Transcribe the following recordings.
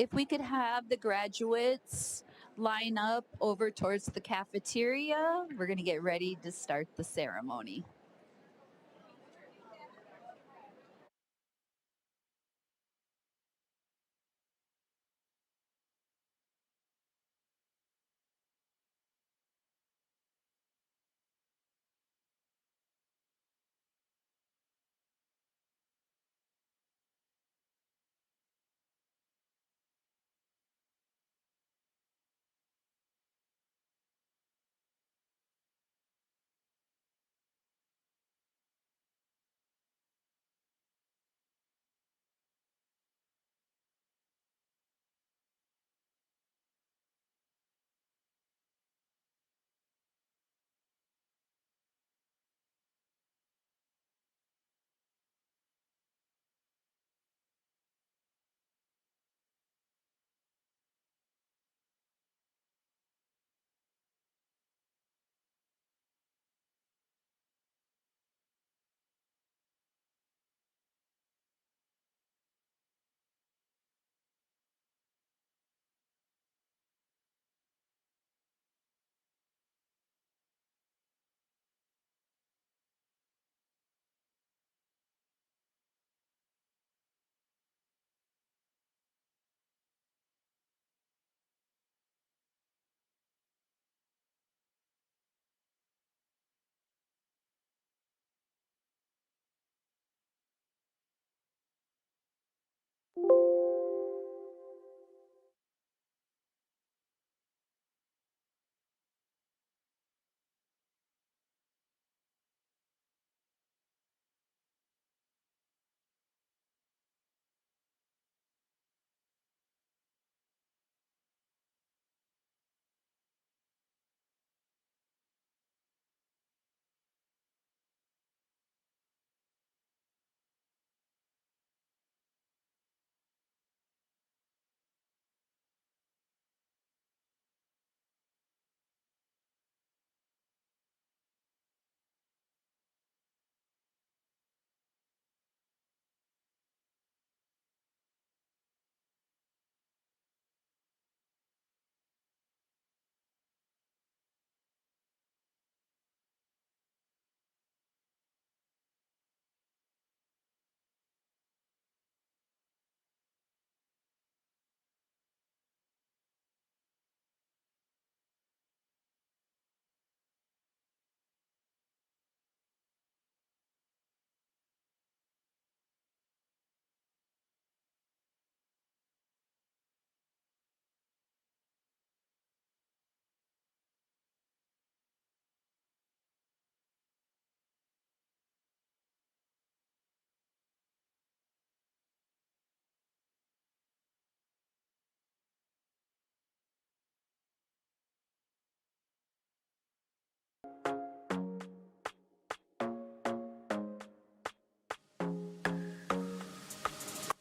If we could have the graduates line up over towards the cafeteria, we're going to get ready to start the ceremony.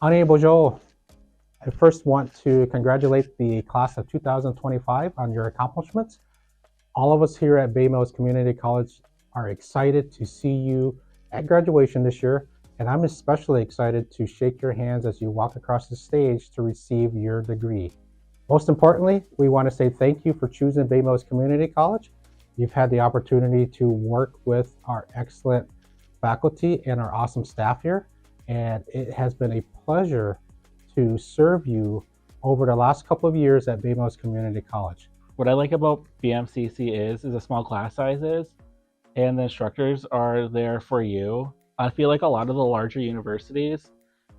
Honorable Joel, I first want to congratulate the class of 2025 on your accomplishments. All of us here at Bay Mills Community College are excited to see you at graduation this year, and I'm especially excited to shake your hands as you walk across the stage to receive your degree. Most importantly, we want to say thank you for choosing Bay Mills Community College. You've had the opportunity to work with our excellent faculty and our awesome staff here, and it has been a pleasure to serve you over the last couple of years at Bay Mills Community College. What I like about BMCC is the small class sizes, and the instructors are there for you. I feel like a lot of the larger universities,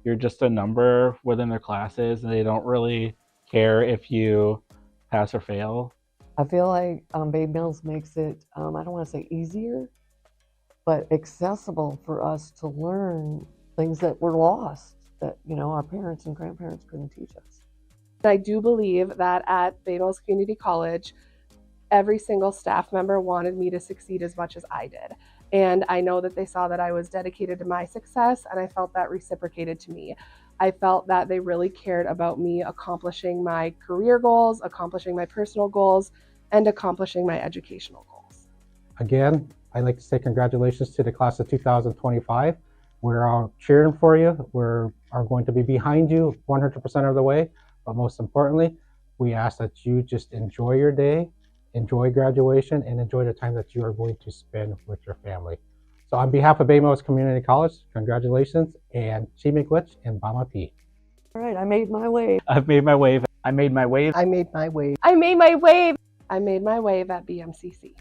you're just a number within their classes, and they don't really care if you pass or fail. I feel like Bay Mills makes it, I don't want to say easier, but accessible for us to learn things that were lost, that our parents and grandparents couldn't teach us. I do believe that at Bay Mills Community College, every single staff member wanted me to succeed as much as I did. And I know that they saw that I was dedicated to my success, and I felt that reciprocated to me. I felt that they really cared about me accomplishing my career goals, accomplishing my personal goals, and accomplishing my educational goals. Again, I'd like to say congratulations to the class of 2025. We're all cheering for you. We are going to be behind you 100% of the way. But most importantly, we ask that you just enjoy your day, enjoy graduation, and enjoy the time that you are going to spend with your family. So on behalf of Bay Mills Community College, congratulations and Chimikwich and Bama P. All right, I made my wave. I've made my wave. I made my wave. I made my wave. I made my wave. I made my wave at BMCC.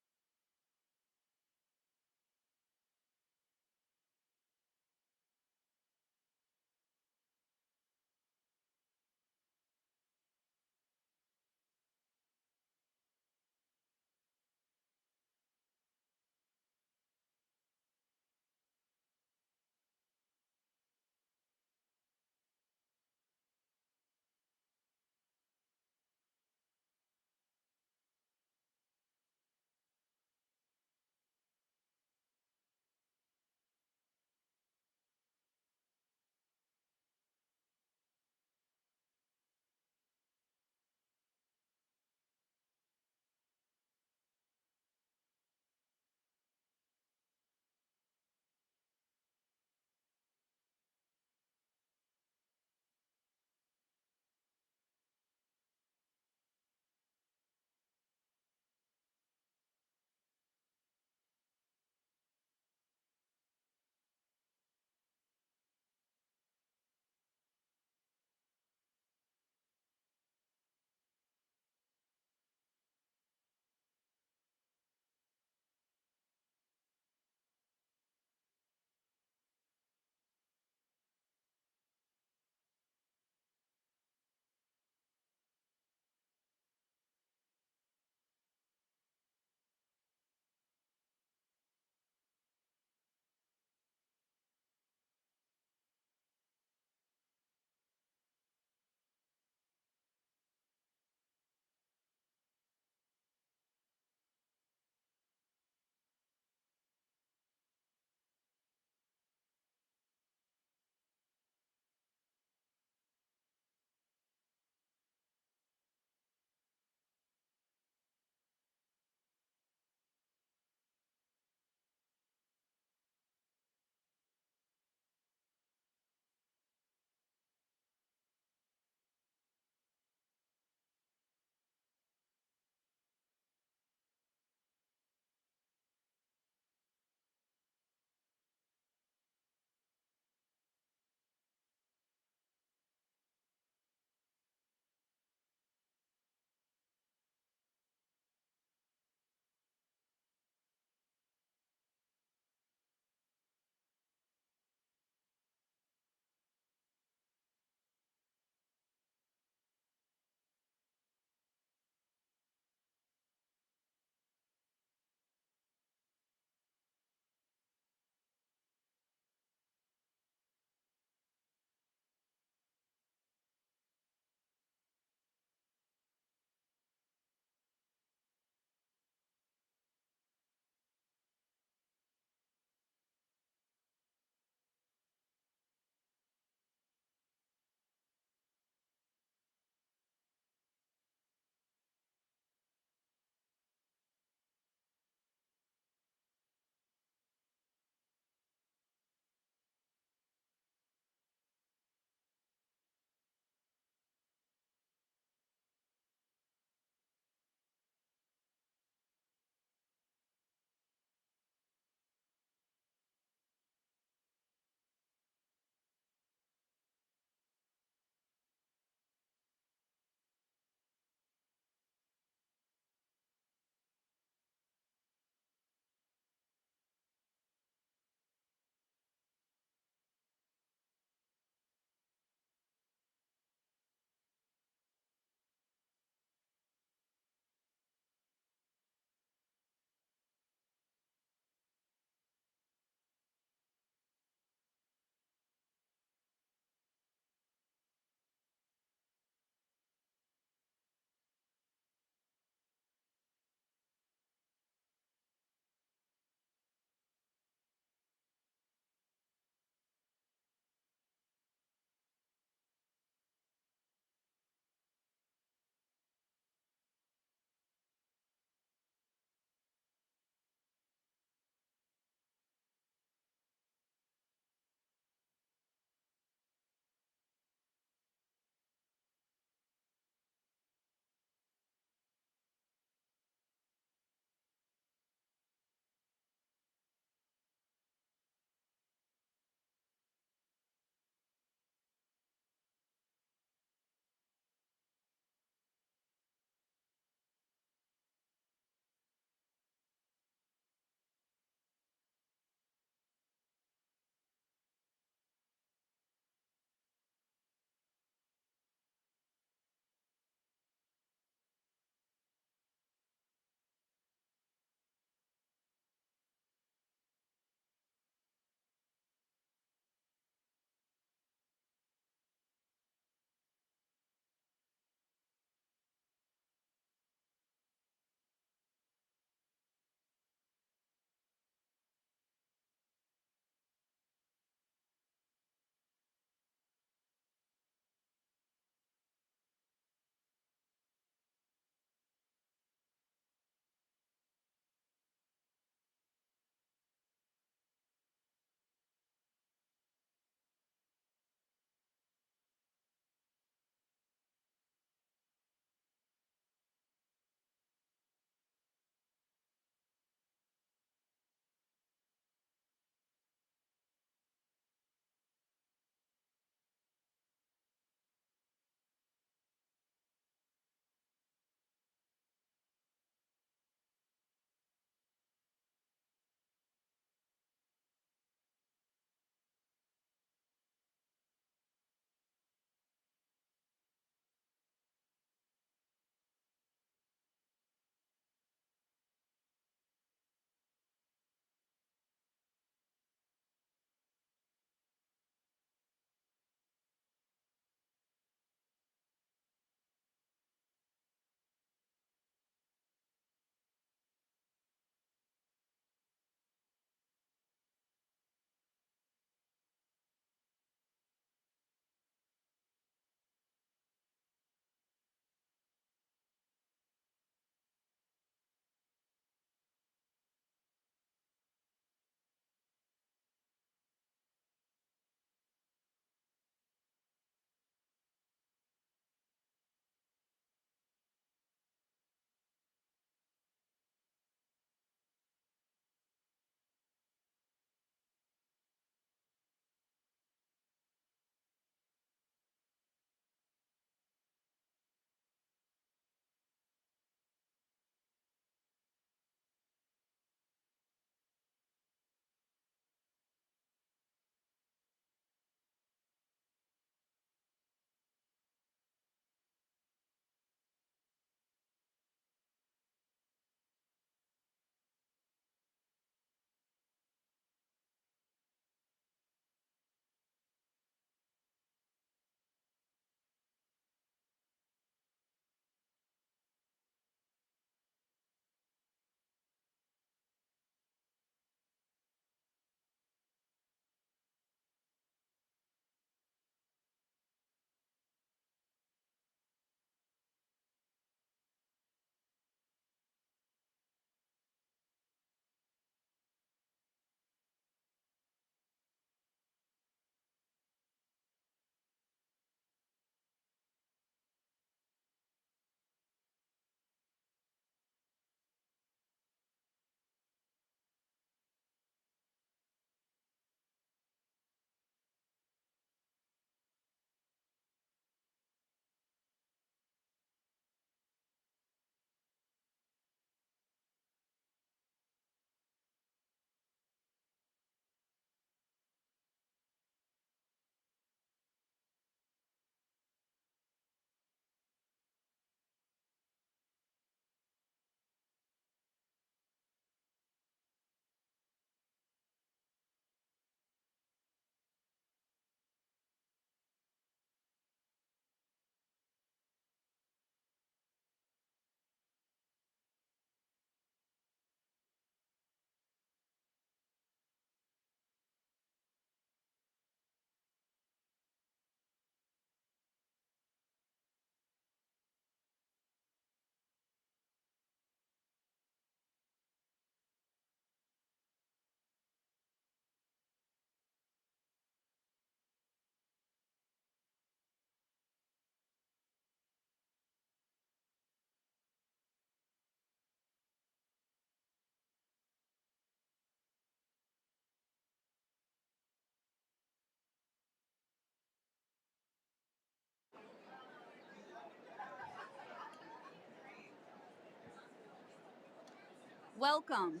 Welcome.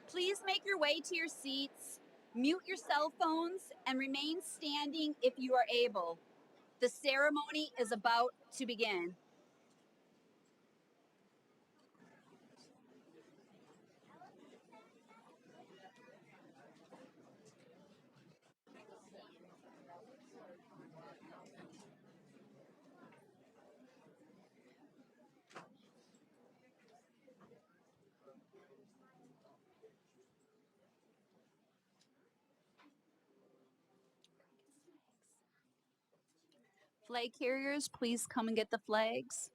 Please make your way to your seats, mute your cell phones, and remain standing if you are able. The ceremony is about to begin. Flag carriers, please come and get the flags.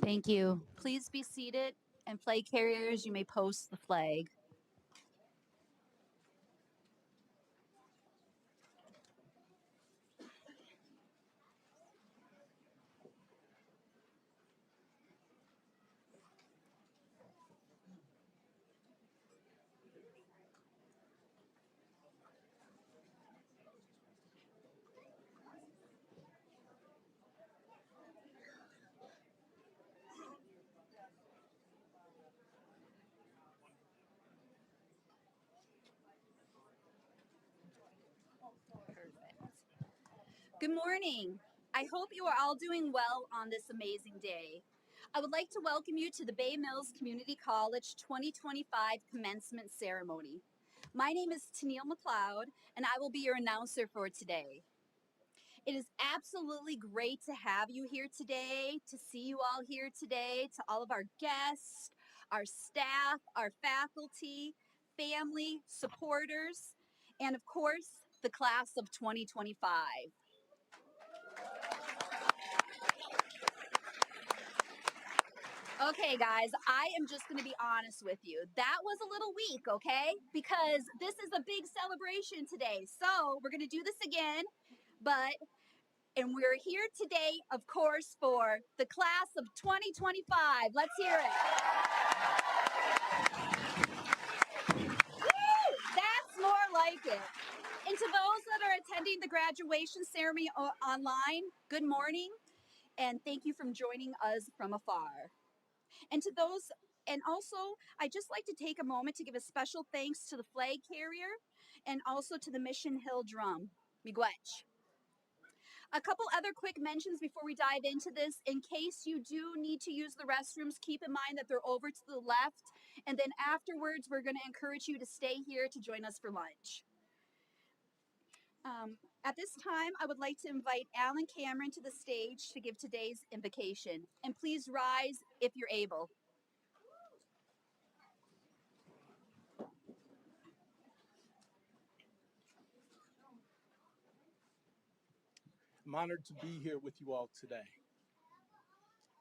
Thank you. Please be seated, and flag carriers, you may post the flag. Perfect. Good morning. I hope you are all doing well on this amazing day. I would like to welcome you to the Bay Mills Community College 2025 Commencement Ceremony. My name is Tennille McLeod, and I will be your announcer for today. It is absolutely great to have you here today, to see you all here today, to all of our guests, our staff, our faculty, family, supporters, and of course, the class of 2025. Okay, guys, I am just going to be honest with you. That was a little weak, okay? Because this is a big celebration today. So we're going to do this again, and we're here today, of course, for the class of 2025. Let's hear it. Woo! That's more like it. And to those that are attending the graduation ceremony online, good morning, and thank you for joining us from afar. And to those, and also, I'd just like to take a moment to give a special thanks to the flag carrier and also to the Mission Hill Drum, Miigwech. A couple other quick mentions before we dive into this. In case you do need to use the restrooms, keep in mind that they're over to the left. And then afterwards, we're going to encourage you to stay here to join us for lunch. At this time, I would like to invite Alan Cameron to the stage to give today's invocation. And please rise if you're able. I'm honored to be here with you all today.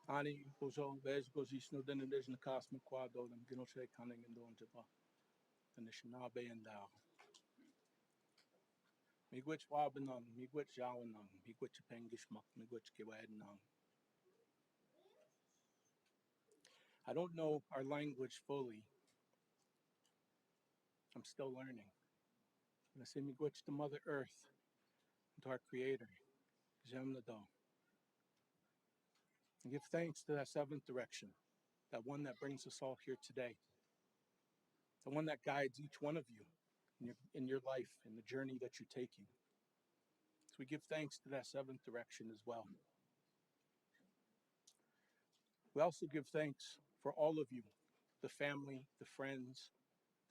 Ani bozo vej gozishno denedej nakasma kwado and ginoshe cunning and don jaba and the shinabe and thou. Miigwech wabanang, miigwech yawanang, miigwech pengishmak, miigwech kiwadnang. I don't know our language fully. I'm still learning. And I say miigwech to Mother Earth, and to our Creator, Zemnado. And give thanks to that seventh direction, that one that brings us all here today, the one that guides each one of you in your life, in the journey that you're taking. So we give thanks to that seventh direction as well. We also give thanks for all of you, the family, the friends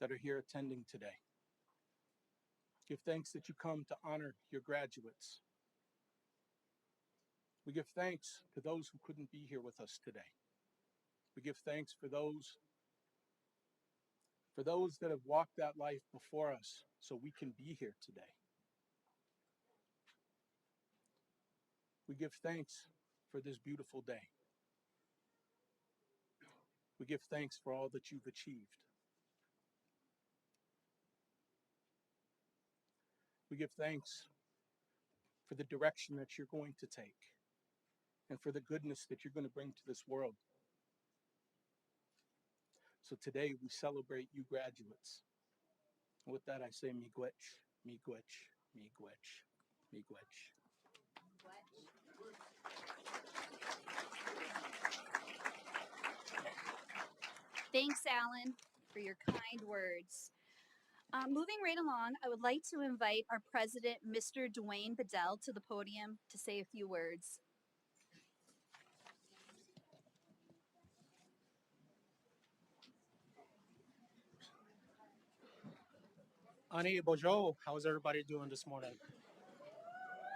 that are here attending today. Give thanks that you come to honor your graduates. We give thanks to those who couldn't be here with us today. We give thanks for those that have walked that life before us so we can be here today. We give thanks for this beautiful day. We give thanks for all that you've achieved. We give thanks for the direction that you're going to take and for the goodness that you're going to bring to this world. So today we celebrate you graduates. And with that, I say miigwech, miigwech, miigwech, miigwech. Thanks, Alan, for your kind words. Moving right along, I would like to invite our president, Mr. Dwayne Bedell, to the podium to say a few words. Ani, bonjour. How's everybody doing this morning?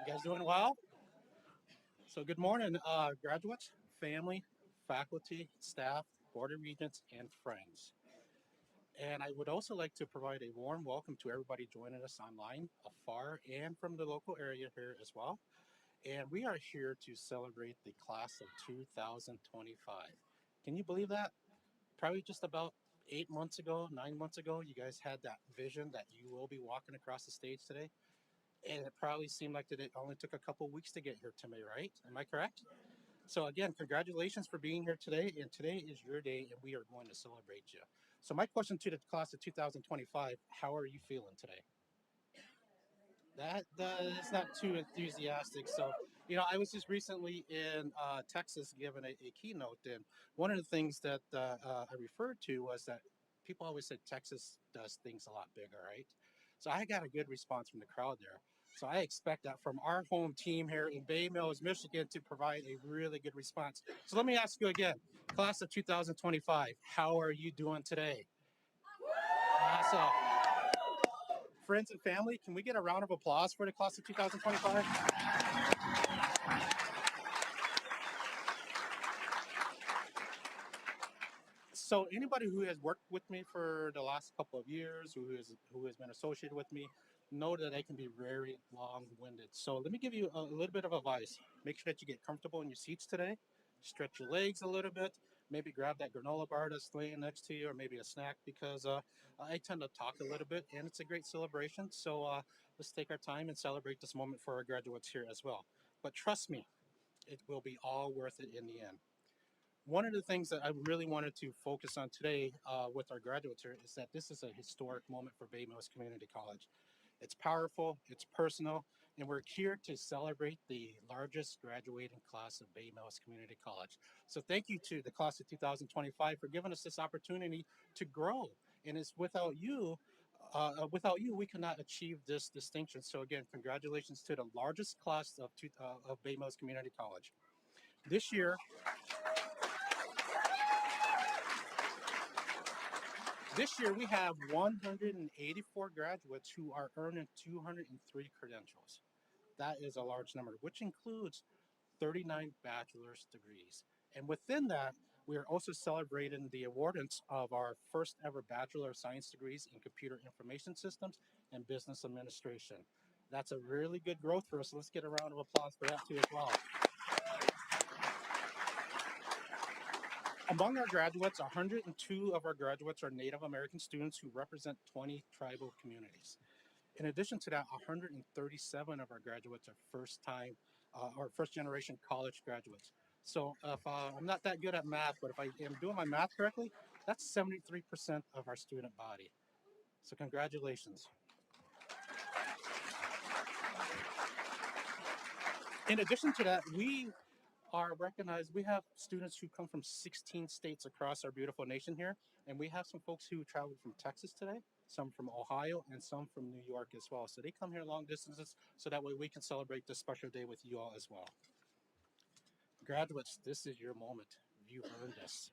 You guys doing well? So good morning, graduates, family, faculty, staff, board of regents, and friends. And I would also like to provide a warm welcome to everybody joining us online, afar, and from the local area here as well. And we are here to celebrate the class of 2025. Can you believe that? Probably just about 8 months ago, 9 months ago, you guys had that vision that you will be walking across the stage today. And it probably seemed like that it only took a couple weeks to get here to me, right? Am I correct? So again, congratulations for being here today. And today is your day, and we are going to celebrate you. So my question to the class of 2025: how are you feeling today? That's not too enthusiastic. So, I was just recently in Texas giving a keynote, and one of the things that I referred to was that people always said Texas does things a lot bigger, right? So I got a good response from the crowd there. So I expect that from our home team here in Bay Mills, Michigan, to provide a really good response. So let me ask you again, class of 2025, how are you doing today? Awesome. Friends and family, can we get a round of applause for the class of 2025? So anybody who has worked with me for the last couple of years, who has been associated with me, know that I can be very long-winded. So let me give you a little bit of advice. Make sure that you get comfortable in your seats today. Stretch your legs a little bit. Maybe grab that granola bar that's laying next to you, or maybe a snack, because I tend to talk a little bit, and it's a great celebration. So let's take our time and celebrate this moment for our graduates here as well. But trust me, it will be all worth it in the end. One of the things that I really wanted to focus on today with our graduates here is that this is a historic moment for Bay Mills Community College. It's powerful, it's personal, and we're here to celebrate the largest graduating class of Bay Mills Community College. So thank you to the class of 2025 for giving us this opportunity to grow. And it's without you, we could not achieve this distinction. So again, congratulations to the largest class of Bay Mills Community College. This year, This year, we have 184 graduates who are earning 203 credentials. That is a large number, which includes 39 bachelor's degrees. And within that, we are also celebrating the awardance of our first ever Bachelor of Science degrees in Computer Information Systems and Business Administration. That's a really good growth for us. Let's get a round of applause for that too as well. Among our graduates, 102 of our graduates are Native American students who represent 20 tribal communities. In addition to that, 137 of our graduates are first generation college graduates. So if I'm not that good at math, but if I am doing my math correctly, that's 73% of our student body. So congratulations. In addition to that, we are recognized. We have students who come from 16 states across our beautiful nation here, and we have some folks who traveled from Texas today, some from Ohio, and some from New York as well. So they come here long distances so that way we can celebrate this special day with you all as well. Graduates, this is your moment. You've earned this,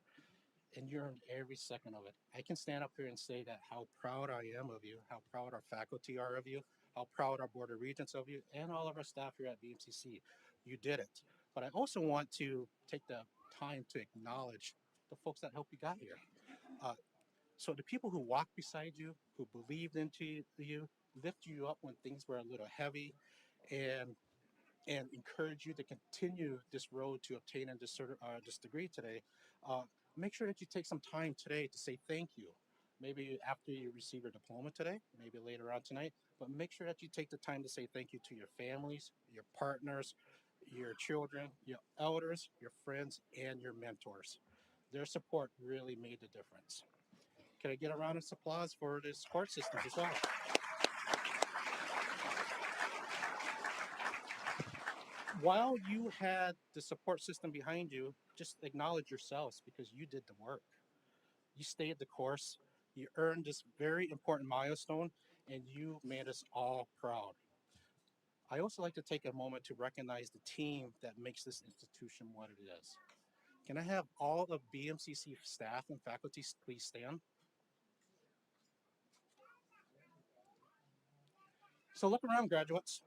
and you earned every second of it. I can stand up here and say that how proud I am of you, how proud our faculty are of you, how proud our Board of Regents of you, and all of our staff here at BMCC. You did it. But I also want to take the time to acknowledge the folks that helped you got here. So the people who walked beside you, who believed into you, lift you up when things were a little heavy, and encourage you to continue this road to obtaining this degree today. Make sure that you take some time today to say thank you. Maybe after you receive your diploma today, maybe later on tonight, but make sure that you take the time to say thank you to your families, your partners, your children, your elders, your friends, and your mentors. Their support really made the difference. Can I get a round of applause for the support system as well? While you had the support system behind you, just acknowledge yourselves because you did the work. You stayed the course, you earned this very important milestone, and you made us all proud. I also like to take a moment to recognize the team that makes this institution what it is. Can I have all of BMCC staff and faculty please stand? So look around, graduates.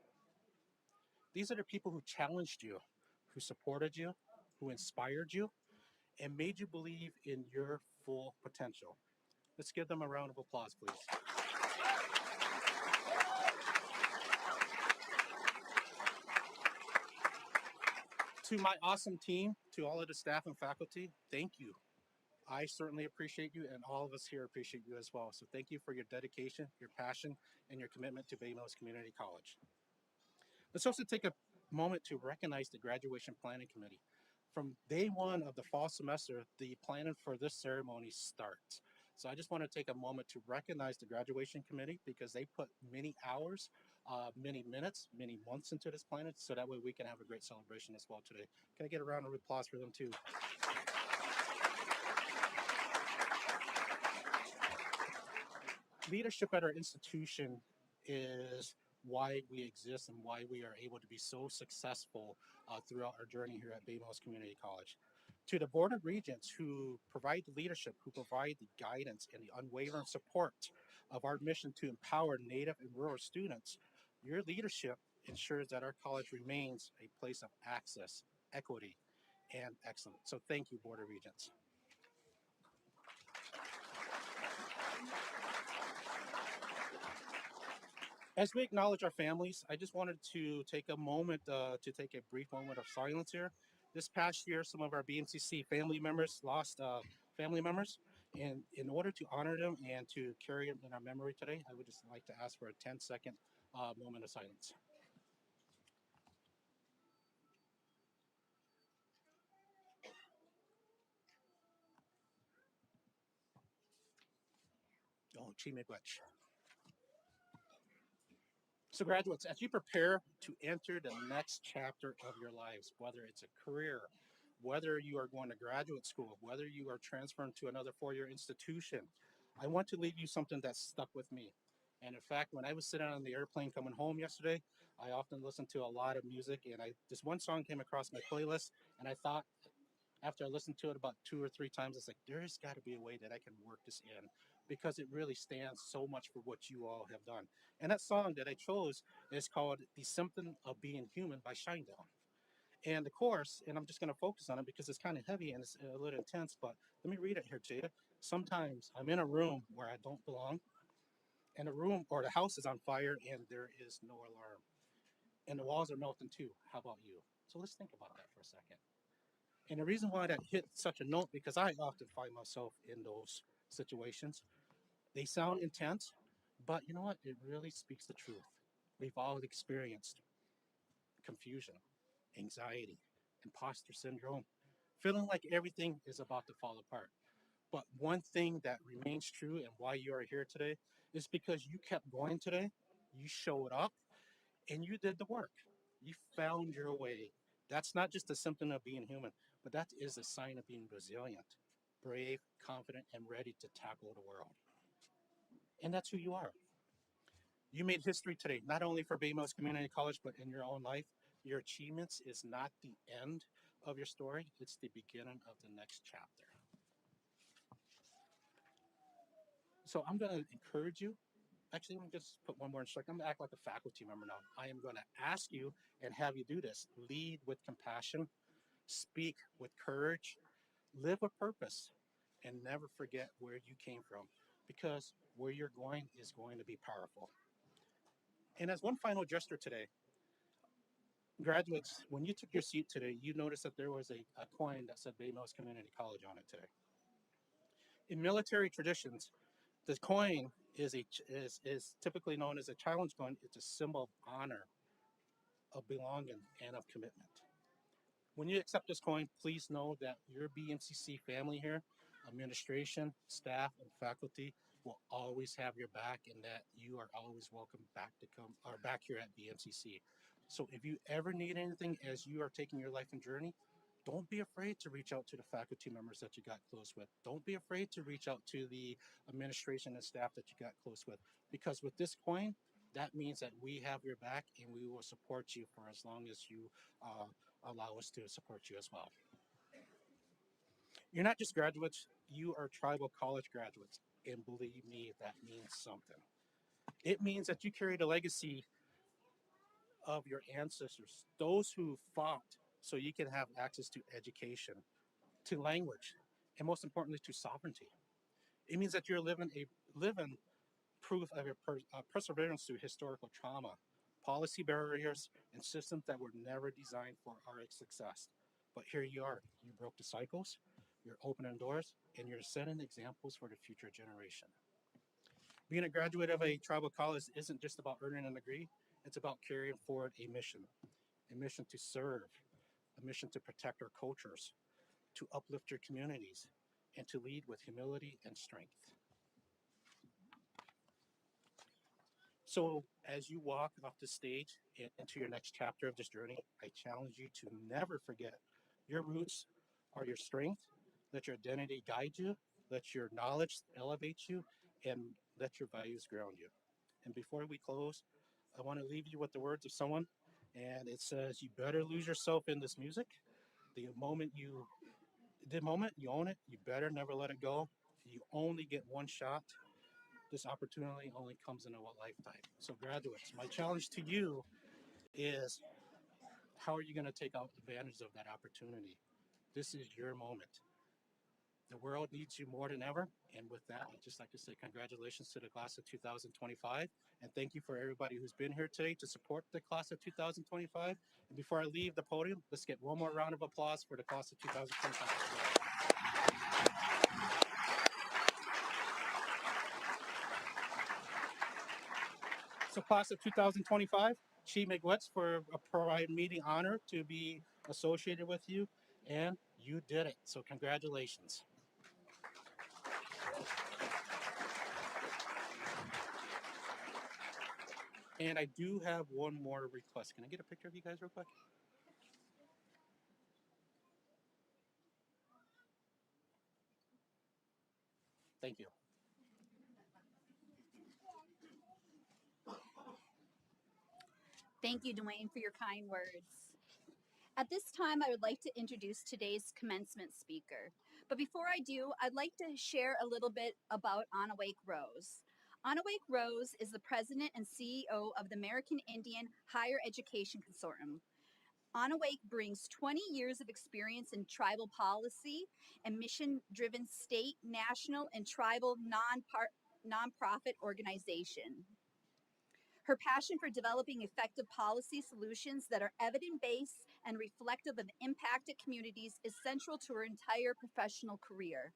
These are the people who challenged you, who supported you, who inspired you, and made you believe in your full potential. Let's give them a round of applause, please. To my awesome team, to all of the staff and faculty, thank you. I certainly appreciate you, and all of us here appreciate you as well. So thank you for your dedication, your passion, and your commitment to Bay Mills Community College. Let's also take a moment to recognize the Graduation Planning Committee. From day one of the fall semester, the planning for this ceremony starts. So I just want to take a moment to recognize the Graduation Committee because they put many hours, many minutes, many months into this planning, so that way we can have a great celebration as well today. Can I get a round of applause for them too? Leadership at our institution is why we exist and why we are able to be so successful throughout our journey here at Bay Mills Community College. To the Board of Regents who provide the leadership, who provide the guidance and the unwavering support of our mission to empower Native and rural students, your leadership ensures that our college remains a place of access, equity, and excellence. So thank you, Board of Regents. As we acknowledge our families, I just wanted to take a moment to take a brief moment of silence here. This past year, some of our BMCC family members lost family members. And in order to honor them and to carry them in our memory today, I would just like to ask for a 10-second moment of silence. Oh, Chimigwech. So graduates, as you prepare to enter the next chapter of your lives, whether it's a career, whether you are going to graduate school, whether you are transferring to another four-year institution, I want to leave you something that stuck with me. And in fact, when I was sitting on the airplane coming home yesterday, I often listen to a lot of music, and this one song came across my playlist, and I thought, after I listened to it about 2 or 3 times, it's like, there's got to be a way that I can work this in because it really stands so much for what you all have done. And that song that I chose is called The Symptom of Being Human by Shinedown. And the chorus, and I'm just going to focus on it because it's kind of heavy and it's a little intense, but let me read it here to you. Sometimes I'm in a room where I don't belong, and the room or the house is on fire and there is no alarm. And the walls are melting too. How about you? So let's think about that for a second. And the reason why that hit such a note, because I often find myself in those situations. They sound intense, but you know what? It really speaks the truth. We've all experienced confusion, anxiety, imposter syndrome, feeling like everything is about to fall apart. But one thing that remains true and why you are here today is because you kept going today, you showed up, and you did the work. You found your way. That's not just a symptom of being human, but that is a sign of being resilient, brave, confident, and ready to tackle the world. And that's who you are. You made history today, not only for Bay Mills Community College, but in your own life. Your achievements is not the end of your story, it's the beginning of the next chapter. So I'm going to encourage you. Actually, let me just put one more instruction. I'm going to act like a faculty member now. I am going to ask you and have you do this. Lead with compassion, speak with courage, live with purpose, and never forget where you came from because where you're going is going to be powerful. And as one final gesture today, graduates, when you took your seat today, you noticed that there was a coin that said Bay Mills Community College on it today. In military traditions, the coin is typically known as a challenge coin. It's a symbol of honor, of belonging, and of commitment. When you accept this coin, please know that your BMCC family here, administration, staff, and faculty will always have your back and that you are always welcome back to come or back here at BMCC. So if you ever need anything as you are taking your life and journey, don't be afraid to reach out to the faculty members that you got close with. Don't be afraid to reach out to the administration and staff that you got close with. Because with this coin, that means that we have your back and we will support you for as long as you allow us to support you as well. You're not just graduates, you are tribal college graduates. And believe me, that means something. It means that you carry the legacy of your ancestors, those who fought so you can have access to education, to language, and most importantly, to sovereignty. It means that you're living proof of your perseverance through historical trauma, policy barriers, and systems that were never designed for our success. But here you are. You broke the cycles, you're opening doors, and you're setting examples for the future generation. Being a graduate of a tribal college isn't just about earning a degree, it's about carrying forward a mission to serve, a mission to protect our cultures, to uplift your communities, and to lead with humility and strength. So, as you walk off the stage into your next chapter of this journey, I challenge you to never forget your roots are your strength. Let your identity guide you, let your knowledge elevate you, and let your values ground you. And before we close, I want to leave you with the words of someone, and it says, "You better lose yourself in this music. The moment you own it, you better never let it go. You only get one shot. This opportunity only comes in a lifetime." So, graduates, my challenge to you is, how are you going to take advantage of that opportunity? This is your moment. The world needs you more than ever. And with that, I'd just like to say congratulations to the class of 2025. And thank you for everybody who's been here today to support the class of 2025. And before I leave the podium, let's get one more round of applause for the class of 2025. So, class of 2025, Chief McWetz, for providing me the honor to be associated with you, and you did it. So, congratulations. And I do have one more request. Can I get a picture of you guys real quick? Thank you. Thank you, Dwayne, for your kind words. At this time, I would like to introduce today's commencement speaker. But before I do, I'd like to share a little bit about Anawake Rose. Anawake Rose is the president and CEO of the American Indian Higher Education Consortium. Anawake brings 20 years of experience in tribal policy and mission-driven state, national, and tribal nonprofit organization. Her passion for developing effective policy solutions that are evidence-based and reflective of impacted communities is central to her entire professional career.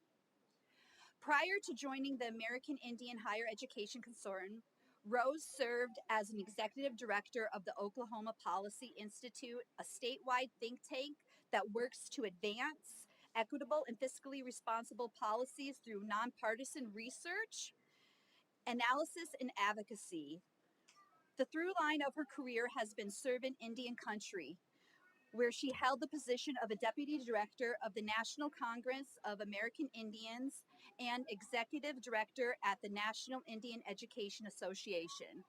Prior to joining the American Indian Higher Education Consortium, Rose served as an executive director of the Oklahoma Policy Institute, a statewide think tank that works to advance equitable and fiscally responsible policies through nonpartisan research, analysis, and advocacy. The through line of her career has been serving Indian country, where she held the position of a deputy director of the National Congress of American Indians and executive director at the National Indian Education Association.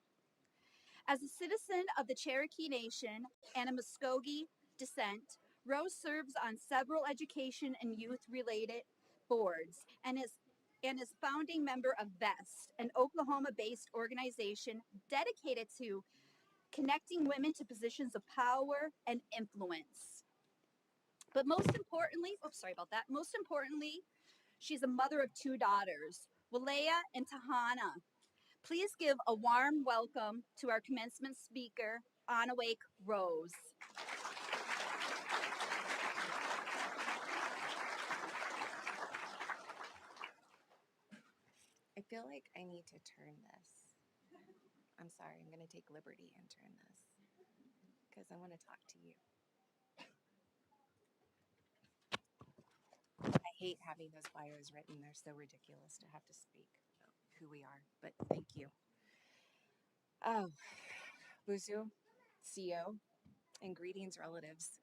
As a citizen of the Cherokee Nation and a Muskogee descent, Rose serves on several education and youth related boards and is founding member of VEST, an Oklahoma based organization dedicated to connecting women to positions of power and influence. But most importantly, most importantly, she's a mother of two daughters, Walea and Tahana. Please give a warm welcome to our commencement speaker, Anawake Rose. I feel like I need to turn this. I'm sorry, I'm going to take liberty and turn this because I want to talk to you. I hate having those bios written. They're so ridiculous to have to speak about who we are, but thank you. Oh, Busu, CEO, and greetings, relatives.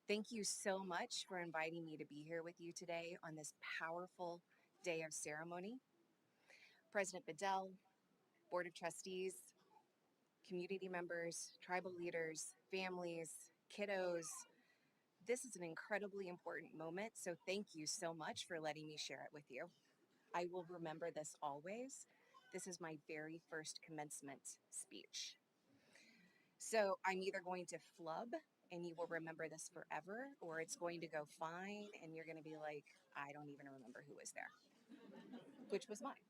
Thank you so much for inviting me to be here with you today on this powerful day of ceremony. President Bedell, Board of Trustees, community members, tribal leaders, families, kiddos. This is an incredibly important moment, so thank you so much for letting me share it with you. I will remember this always. This is my very first commencement speech. So I'm either going to flub and you will remember this forever, or it's going to go fine and you're going to be like, I don't even remember who was there, which was mine.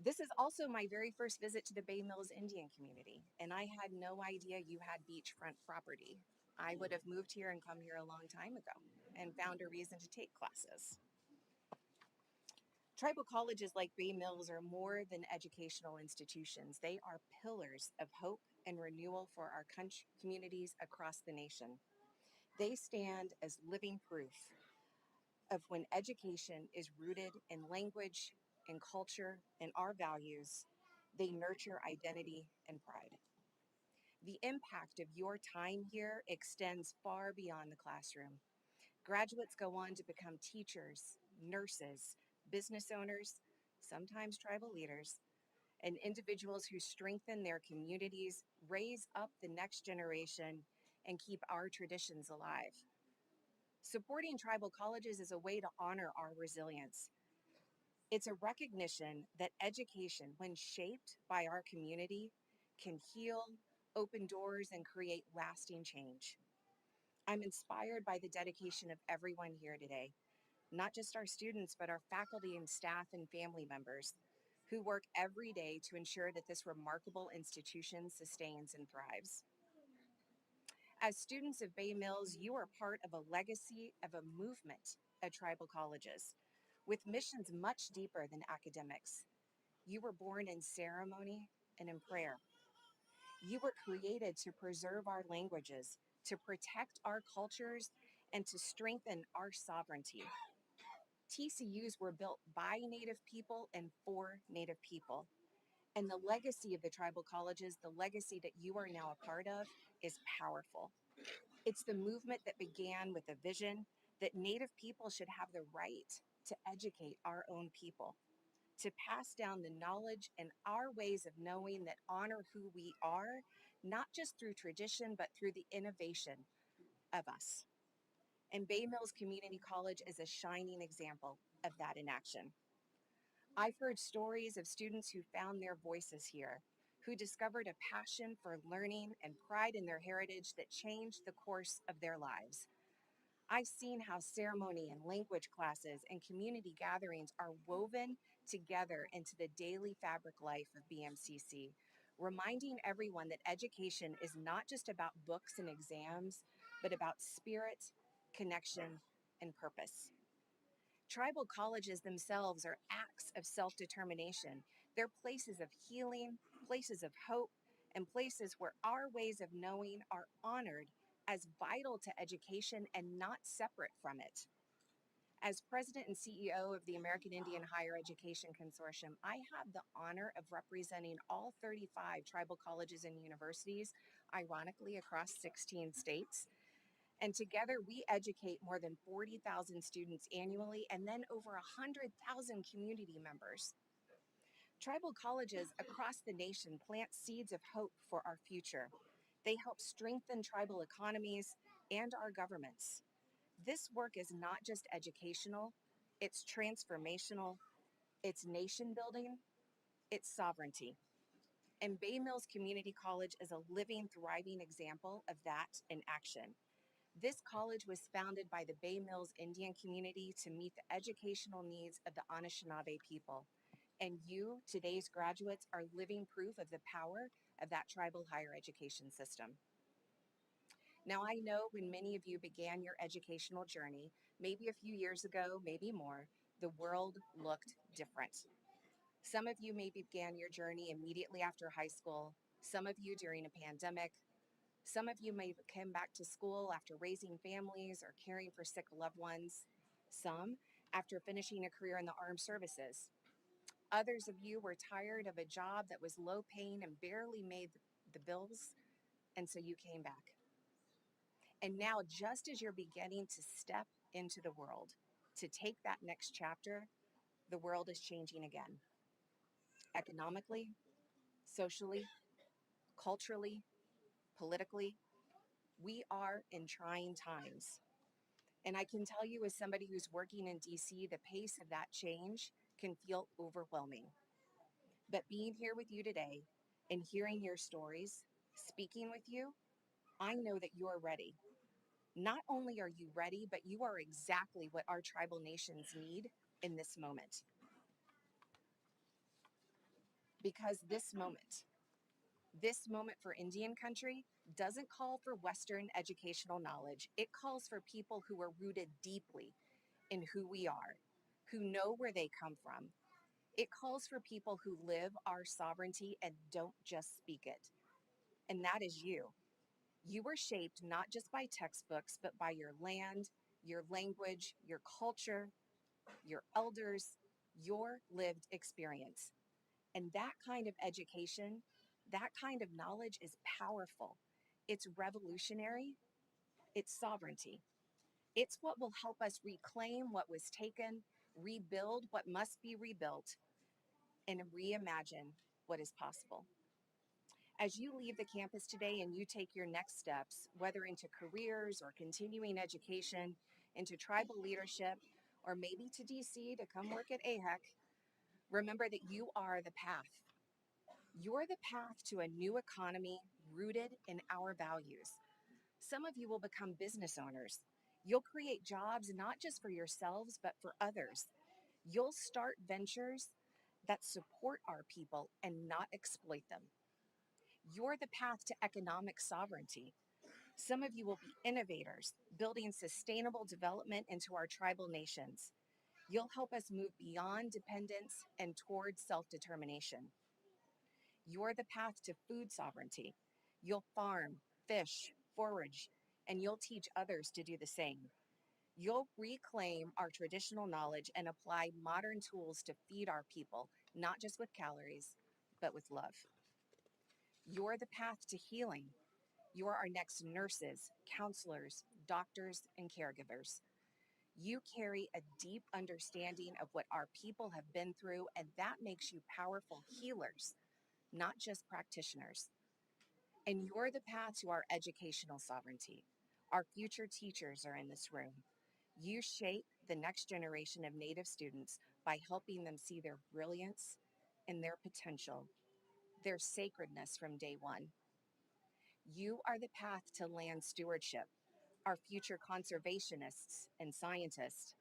This is also my very first visit to the Bay Mills Indian community, and I had no idea you had beachfront property. I would have moved here and come here a long time ago and found a reason to take classes. Tribal colleges like Bay Mills are more than educational institutions. They are pillars of hope and renewal for our communities across the nation. They stand as living proof of when education is rooted in language and culture and our values, they nurture identity and pride. The impact of your time here extends far beyond the classroom. Graduates go on to become teachers, nurses, business owners, sometimes tribal leaders, and individuals who strengthen their communities, raise up the next generation, and keep our traditions alive. Supporting tribal colleges is a way to honor our resilience. It's a recognition that education, when shaped by our community, can heal, open doors, and create lasting change. I'm inspired by the dedication of everyone here today, not just our students, but our faculty and staff and family members who work every day to ensure that this remarkable institution sustains and thrives. As students of Bay Mills, you are part of a legacy of a movement at tribal colleges with missions much deeper than academics. You were born in ceremony and in prayer. You were created to preserve our languages, to protect our cultures, and to strengthen our sovereignty. TCUs were built by Native people and for Native people. And the legacy of the tribal colleges, the legacy that you are now a part of, is powerful. It's the movement that began with a vision that Native people should have the right to educate our own people, to pass down the knowledge and our ways of knowing that honor who we are, not just through tradition, but through the innovation of us. And Bay Mills Community College is a shining example of that in action. I've heard stories of students who found their voices here, who discovered a passion for learning and pride in their heritage that changed the course of their lives. I've seen how ceremony and language classes and community gatherings are woven together into the daily fabric life of BMCC, reminding everyone that education is not just about books and exams, but about spirit, connection, and purpose. Tribal colleges themselves are acts of self-determination. They're places of healing, places of hope, and places where our ways of knowing are honored as vital to education and not separate from it. As president and CEO of the American Indian Higher Education Consortium, I have the honor of representing all 35 tribal colleges and universities, ironically across 16 states. And together we educate more than 40,000 students annually and then over 100,000 community members. Tribal colleges across the nation plant seeds of hope for our future. They help strengthen tribal economies and our governments. This work is not just educational, it's transformational, it's nation building, it's sovereignty. And Bay Mills Community College is a living, thriving example of that in action. This college was founded by the Bay Mills Indian community to meet the educational needs of the Anishinaabe people. And you, today's graduates, are living proof of the power of that tribal higher education system. Now, I know when many of you began your educational journey, maybe a few years ago, maybe more, the world looked different. Some of you maybe began your journey immediately after high school, some of you during a pandemic, some of you may come back to school after raising families or caring for sick loved ones, some after finishing a career in the armed services. Others of you were tired of a job that was low paying and barely made the bills, and so you came back. And now, just as you're beginning to step into the world, to take that next chapter, the world is changing again. Economically, socially, culturally, politically, we are in trying times. And I can tell you, as somebody who's working in DC, the pace of that change can feel overwhelming. But being here with you today and hearing your stories, speaking with you, I know that you're ready. Not only are you ready, but you are exactly what our tribal nations need in this moment. Because this moment for Indian country doesn't call for Western educational knowledge. It calls for people who are rooted deeply in who we are, who know where they come from. It calls for people who live our sovereignty and don't just speak it. And that is you. You were shaped not just by textbooks, but by your land, your language, your culture, your elders, your lived experience. And that kind of education, that kind of knowledge is powerful. It's revolutionary. It's sovereignty. It's what will help us reclaim what was taken, rebuild what must be rebuilt, and reimagine what is possible. As you leave the campus today and you take your next steps, whether into careers or continuing education, into tribal leadership, or maybe to DC to come work at AHEC, remember that you are the path. You're the path to a new economy rooted in our values. Some of you will become business owners. You'll create jobs not just for yourselves, but for others. You'll start ventures that support our people and not exploit them. You're the path to economic sovereignty. Some of you will be innovators, building sustainable development into our tribal nations. You'll help us move beyond dependence and towards self-determination. You're the path to food sovereignty. You'll farm, fish, forage, and you'll teach others to do the same. You'll reclaim our traditional knowledge and apply modern tools to feed our people, not just with calories, but with love. You're the path to healing. You're our next nurses, counselors, doctors, and caregivers. You carry a deep understanding of what our people have been through, and that makes you powerful healers, not just practitioners. And you're the path to our educational sovereignty. Our future teachers are in this room. You shape the next generation of Native students by helping them see their brilliance and their potential, their sacredness from day one. You are the path to land stewardship, our future conservationists and scientists.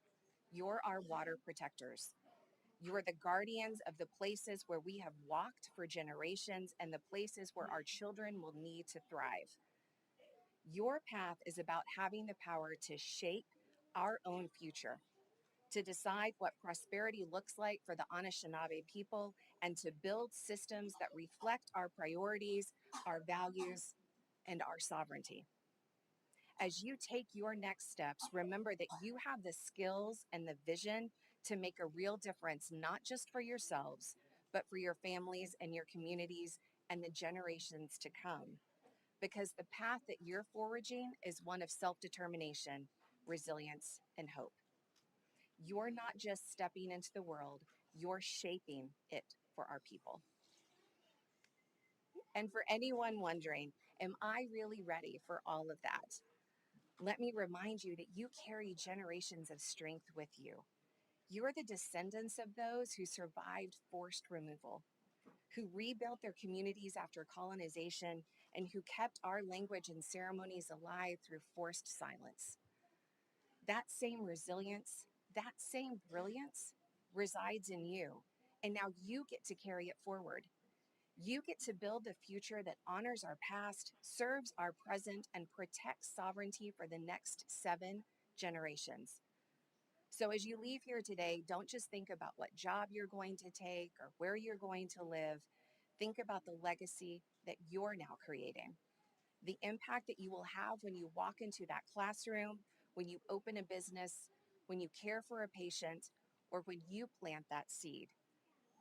You're our water protectors. You are the guardians of the places where we have walked for generations and the places where our children will need to thrive. Your path is about having the power to shape our own future, to decide what prosperity looks like for the Anishinaabe people, and to build systems that reflect our priorities, our values, and our sovereignty. As you take your next steps, remember that you have the skills and the vision to make a real difference, not just for yourselves, but for your families and your communities and the generations to come. Because the path that you're foraging is one of self-determination, resilience, and hope. You're not just stepping into the world, you're shaping it for our people. And for anyone wondering, am I really ready for all of that? Let me remind you that you carry generations of strength with you. You're the descendants of those who survived forced removal, who rebuilt their communities after colonization, and who kept our language and ceremonies alive through forced silence. That same resilience, that same brilliance resides in you, and now you get to carry it forward. You get to build a future that honors our past, serves our present, and protects sovereignty for the next 7 generations. So as you leave here today, don't just think about what job you're going to take or where you're going to live. Think about the legacy that you're now creating, the impact that you will have when you walk into that classroom, when you open a business, when you care for a patient, or when you plant that seed,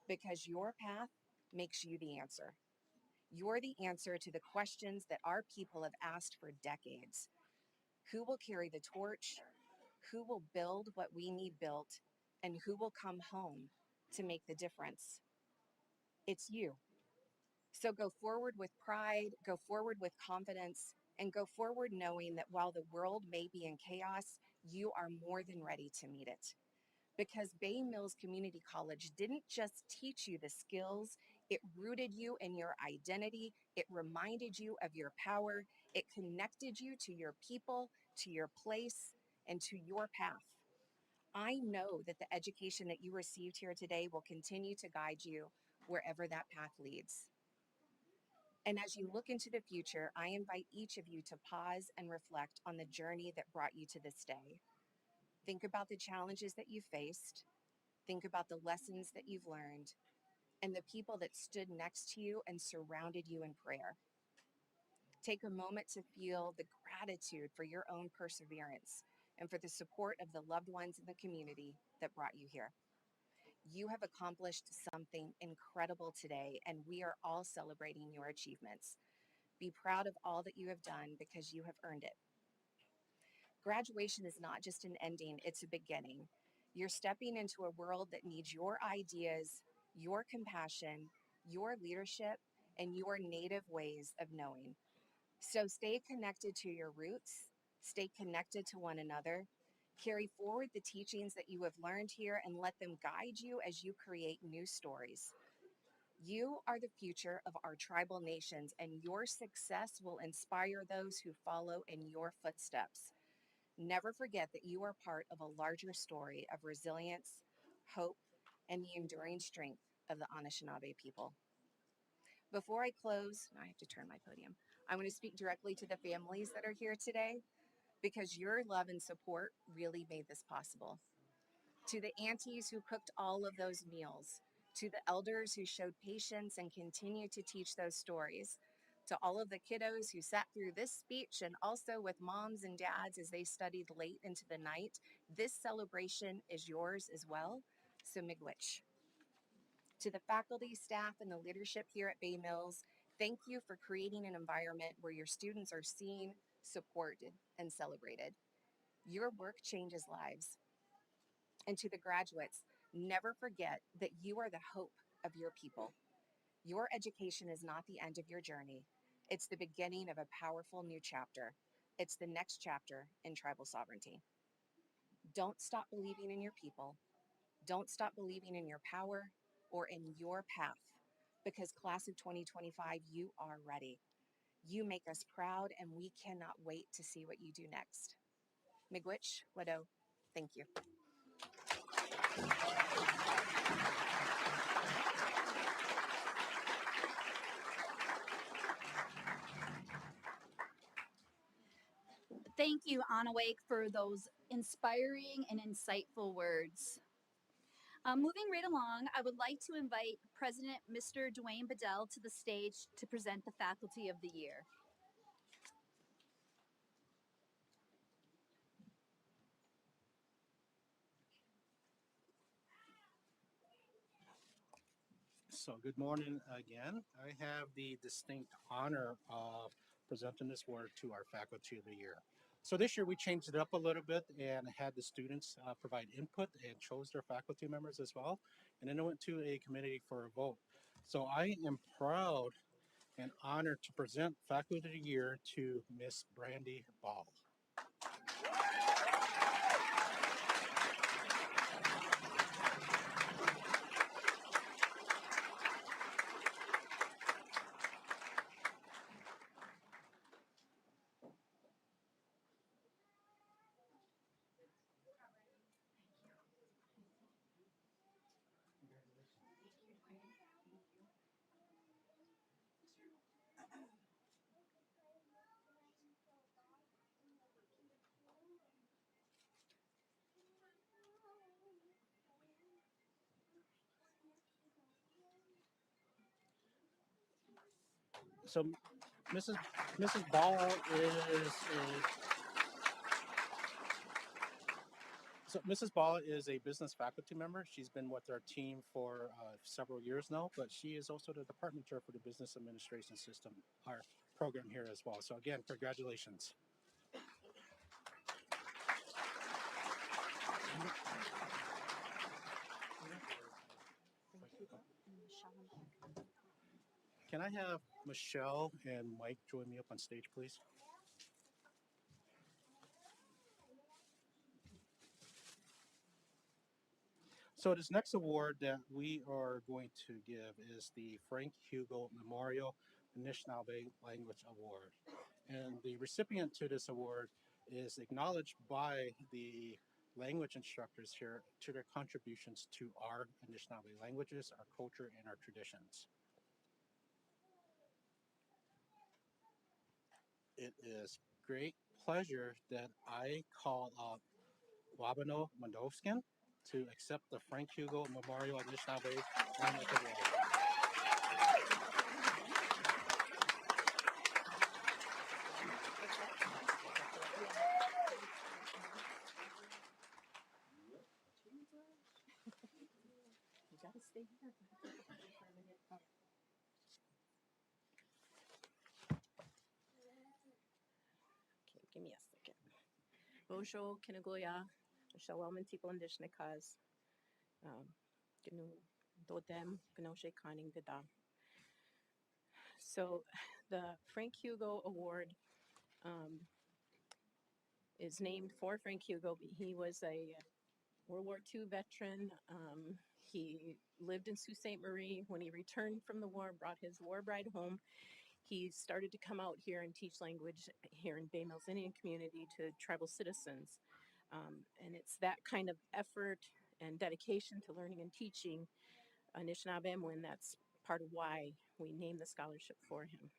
because your path makes you the answer. You're the answer to the questions that our people have asked for decades. Who will carry the torch? Who will build what we need built? And who will come home to make the difference? It's you. So go forward with pride, go forward with confidence, and go forward knowing that while the world may be in chaos, you are more than ready to meet it. Because Bay Mills Community College didn't just teach you the skills, it rooted you in your identity, it reminded you of your power, it connected you to your people, to your place, and to your path. I know that the education that you received here today will continue to guide you wherever that path leads. And as you look into the future, I invite each of you to pause and reflect on the journey that brought you to this day. Think about the challenges that you faced, think about the lessons that you've learned, and the people that stood next to you and surrounded you in prayer. Take a moment to feel the gratitude for your own perseverance and for the support of the loved ones in the community that brought you here. You have accomplished something incredible today, and we are all celebrating your achievements. Be proud of all that you have done because you have earned it. Graduation is not just an ending, it's a beginning. You're stepping into a world that needs your ideas, your compassion, your leadership, and your native ways of knowing. So stay connected to your roots, stay connected to one another, carry forward the teachings that you have learned here, and let them guide you as you create new stories. You are the future of our tribal nations, and your success will inspire those who follow in your footsteps. Never forget that you are part of a larger story of resilience, hope, and the enduring strength of the Anishinaabe people. Before I close, I have to turn my podium. I'm going to speak directly to the families that are here today because your love and support really made this possible. To the aunties who cooked all of those meals, to the elders who showed patience and continue to teach those stories, to all of the kiddos who sat through this speech and also with moms and dads as they studied late into the night, this celebration is yours as well. So miigwech. To the faculty, staff, and the leadership here at Bay Mills, thank you for creating an environment where your students are seen, supported, and celebrated. Your work changes lives. And to the graduates, never forget that you are the hope of your people. Your education is not the end of your journey. It's the beginning of a powerful new chapter. It's the next chapter in tribal sovereignty. Don't stop believing in your people. Don't stop believing in your power or in your path, because class of 2025, you are ready. You make us proud, and we cannot wait to see what you do next. Miigwech, Wado, thank you. Thank you, Anawake, for those inspiring and insightful words. Moving right along, I would like to invite President Mr. Dwayne Bedell to the stage to present the Faculty of the Year. So, good morning again. I have the distinct honor of presenting this award to our Faculty of the Year. So, this year we changed it up a little bit and had the students provide input and chose their faculty members as well. And then it went to a committee for a vote. So, I am proud and honored to present Faculty of the Year to Miss Brandy Ball. So, Mrs. Ball is Mrs. Ball is a business faculty member. She's been with our team for several years now, but she is also the department chair for the business administration system, our program here as well. So again, congratulations. Can I have Michelle and Mike join me up on stage, please? So this next award that we are going to give is the Frank Hugo Memorial Anishinaabe Language Award. And the recipient to this award is acknowledged by the language instructors here to their contributions to our Anishinaabe languages, our culture, and our traditions. it is great pleasure that I call up Wabano Mondowskin to accept the Frank Hugo Memorial Anishinaabe Language Award. You gotta stay here. Okay, give me a second. Bonjour, Kinagoya, Shalom, Tipo Indishnikas, Gnu Dodem, Gnoshe Kaning Gada. So, the Frank Hugo Award is named for Frank Hugo. He was a World War II veteran. He lived in Sault Ste. Marie. When he returned from the war, brought his war bride home. He started to come out here and teach language here in Bay Mills Indian community to tribal citizens. And it's that kind of effort and dedication to learning and teaching Anishinaabe, and that's part of why we named the scholarship for him.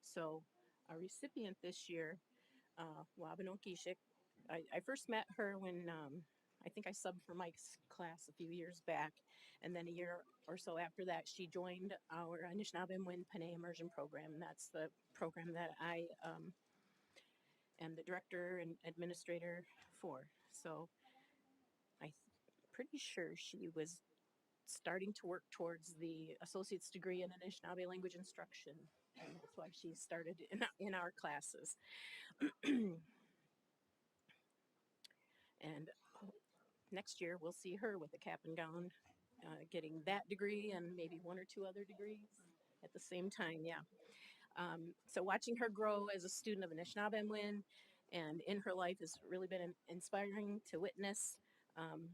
So our recipient this year, Wabano Kishik, I first met her when I think I subbed for Mike's class a few years back. And then a year or so after that, she joined our Anishinaabe Mwin Panay Immersion Program. And that's the program that I am the director and administrator for. So I'm pretty sure she was starting to work towards the associate's degree in Anishinaabe language instruction. And that's why she started in our classes. And next year we'll see her with a cap and gown, getting that degree and maybe one or two other degrees at the same time. Yeah. So watching her grow as a student of Anishinaabe Mwin and in her life has really been inspiring to witness. I'm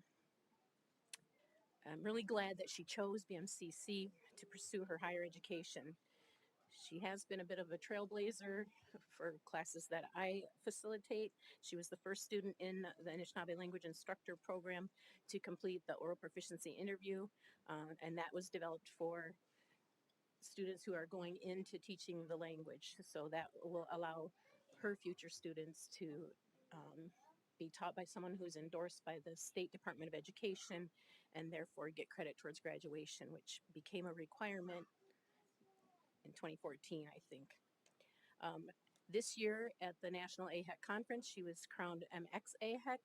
really glad that she chose BMCC to pursue her higher education. She has been a bit of a trailblazer for classes that I facilitate. She was the first student in the Anishinaabe language instructor program to complete the oral proficiency interview, and that was developed for students who are going into teaching the language. So that will allow her future students to be taught by someone who's endorsed by the State Department of Education and therefore get credit towards graduation, which became a requirement in 2014, I think. This year at the National AHEC Conference, she was crowned MX AHEC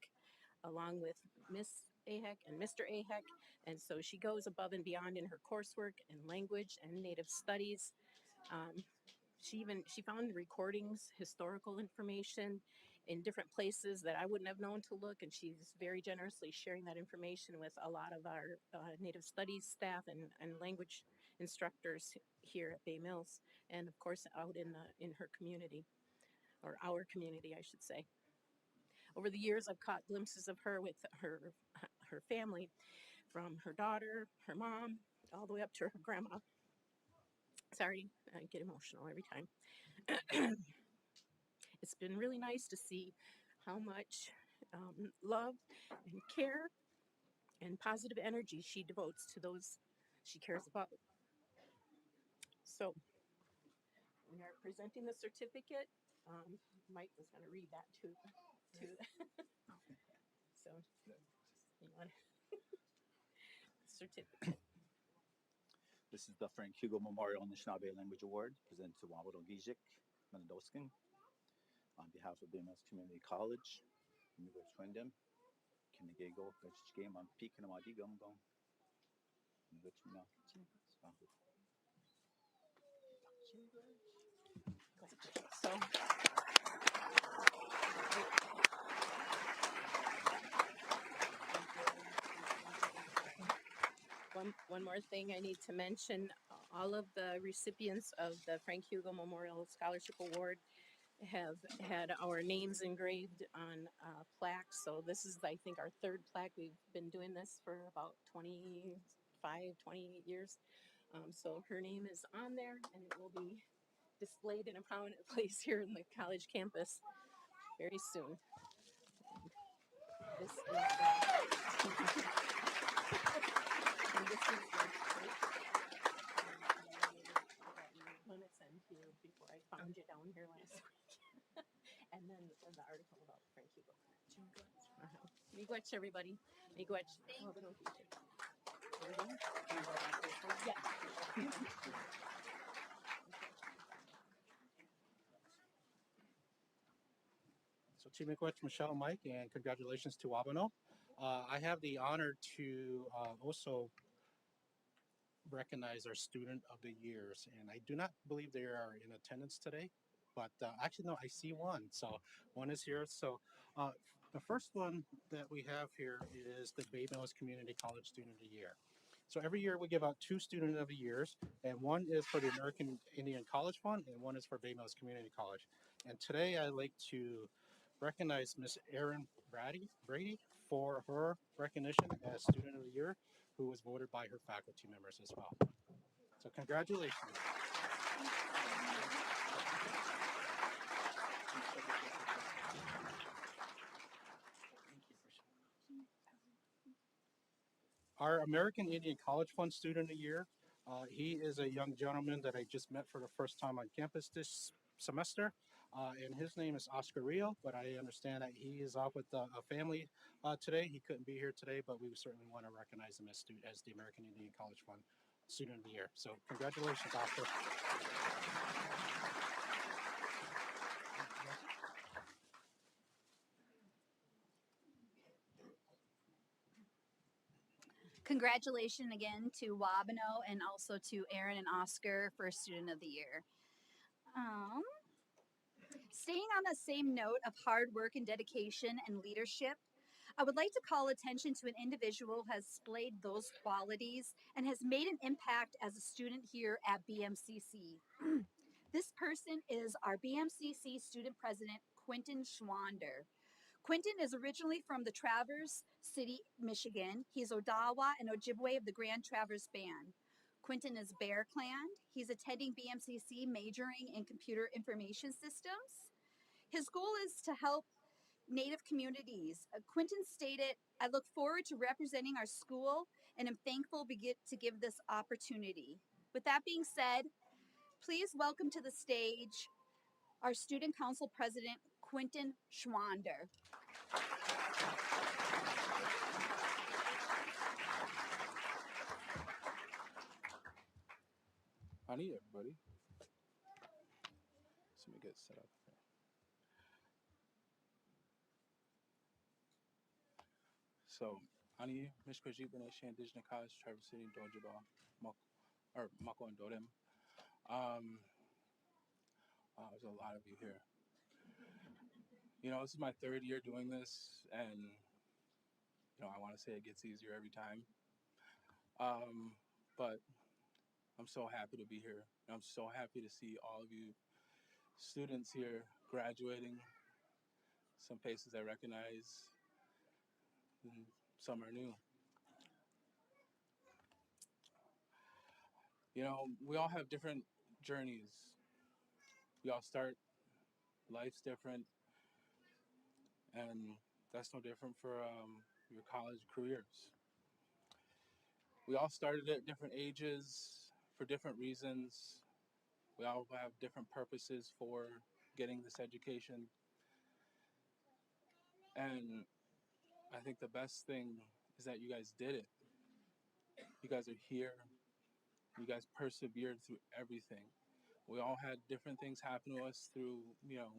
along with Miss AHEC and Mr. AHEC. And so she goes above and beyond in her coursework in language and Native studies. She found recordings, historical information in different places that I wouldn't have known to look, and she's very generously sharing that information with a lot of our Native studies staff and language instructors here at Bay Mills, and of course out in her community, or our community, I should say. Over the years, I've caught glimpses of her with her family, from her daughter, her mom, all the way up to her grandma. Sorry, I get emotional every time. It's been really nice to see how much love and care and positive energy she devotes to those she cares about. So we are presenting the certificate. Mike was going to read that too. So you want certificate. This is the Frank Hugo Memorial Anishinaabe Language Award presented to Wabano Gijik Manadoskin on behalf of Bay Mills Community College. Nuga Twendem, Kinegego, Game on Pekinamadi Gumgong. So one more thing I need to mention, all of the recipients of the Frank Hugo Memorial Scholarship Award have had our names engraved on plaques. So this is, I think, our third plaque. We've been doing this for about 28 years. So her name is on there, and it will be displayed in a prominent place here in the college campus very soon. This is and this is want to send to you before I found you down here last week. Miigwech, everybody. Miigwech. So Chimikwech, Michelle, Mike, and congratulations to Wabano. I have the honor to also recognize our student of the years, and I do not believe they are in attendance today, but actually no, I see one. So one is here. So the first one that we have here is the Bay Mills Community College Student of the Year. So every year we give out two Student of the Years, and one is for the American Indian College Fund, and one is for Bay Mills Community College. And today I'd like to recognize Miss Erin Brady for her recognition as Student of the Year, who was voted by her faculty members as well. So congratulations. Our American Indian College Fund Student of the Year, he is a young gentleman that I just met for the first time on campus this semester, and his name is Oscar Rio, but I understand that he is off with a family today. He couldn't be here today, but we certainly want to recognize him as the American Indian College Fund Student of the Year. So congratulations, Oscar. Congratulations again to Wabano and also to Aaron and Oscar for Student of the Year. Um, Staying on the same note of hard work and dedication and leadership, I would like to call attention to an individual who has displayed those qualities and has made an impact as a student here at BMCC. This person is our BMCC student president, Quentin Schwander. Quentin is originally from the Traverse City, Michigan. He's Odawa and Ojibwe of the Grand Traverse Band. Quentin is Bear Clan. He's attending BMCC majoring in computer information systems. His goal is to help Native communities. Quentin stated, I look forward to representing our school and am thankful to give this opportunity. With that being said, please welcome to the stage our Student Council President, Quentin Schwander. Howdy, everybody. So let me get set up here. So, Ani, Mishkwaji, Benesha, Indigenous College, Traverse City, Dojaba, Mako, and Dodem. There's a lot of you here. You know, this is my third year doing this, and, you know, I want to say it gets easier every time. But I'm so happy to be here. I'm so happy to see all of you students here graduating. Some faces I recognize, and some are new. You know, we all have different journeys. We all start, life's different, and that's no different for your college careers. We all started at different ages for different reasons. We all have different purposes for getting this education. And I think the best thing is that you guys did it. You guys are here. You guys persevered through everything. We all had different things happen to us through, you know,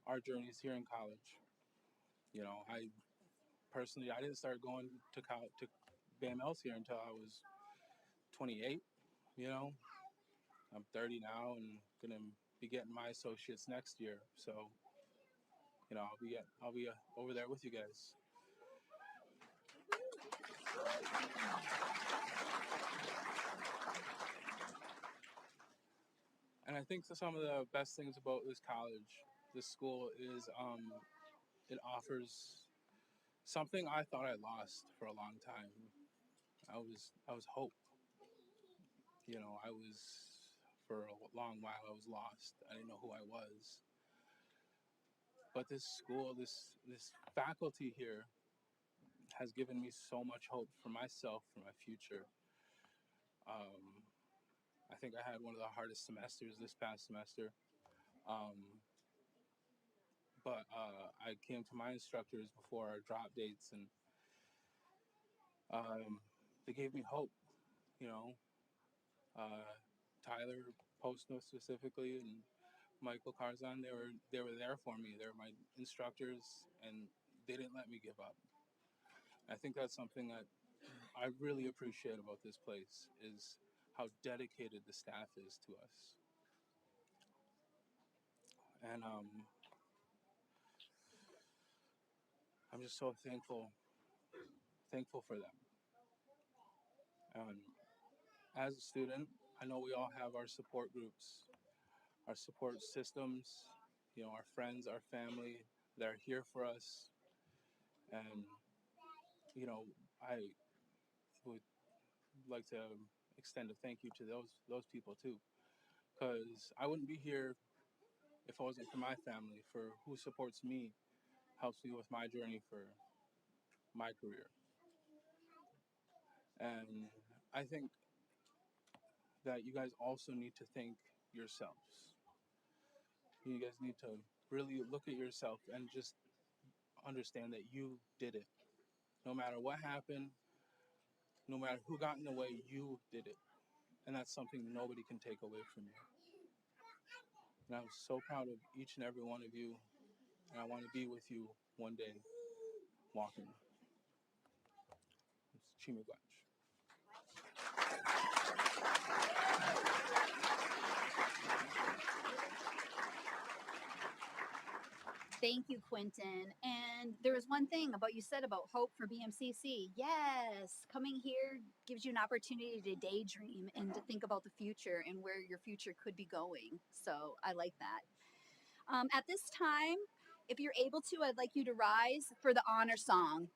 our journeys here in college. You know, I didn't start going to BAMLs here until I was 28. You know, I'm 30 now and gonna be getting my associates next year. So, you know, I'll be over there with you guys. And I think some of the best things about this college, this school, is it offers something I thought I lost for a long time. I was hope. You know, for a long while I was lost. I didn't know who I was. But this school, this faculty here has given me so much hope for myself, for my future. I think I had one of the hardest semesters this past semester. but I came to my instructors before our drop dates, and they gave me hope. You know, Tyler Postno specifically, and Michael Carzan, they were there for me. They're my instructors, and they didn't let me give up. I think that's something that I really appreciate about this place is how dedicated the staff is to us. And I'm just so thankful for them. And as a student, I know we all have our support groups, our support systems, you know, our friends, our family that are here for us. And, you know, I would like to extend a thank you to those people too, because I wouldn't be here if it wasn't for my family, for who supports me, helps me with my journey for my career. And I think that you guys also need to thank yourselves. You guys need to really look at yourself and just understand that you did it. No matter what happened, no matter who got in the way, you did it. And that's something nobody can take away from you. And I'm so proud of each and every one of you. And I want to be with you one day walking. It's Chimigwach. Thank you, Quentin. And there was one thing about you said about hope for BMCC. Yes, coming here gives you an opportunity to daydream and to think about the future and where your future could be going. So I like that. At this time, if you're able to, I'd like you to rise for the honor song.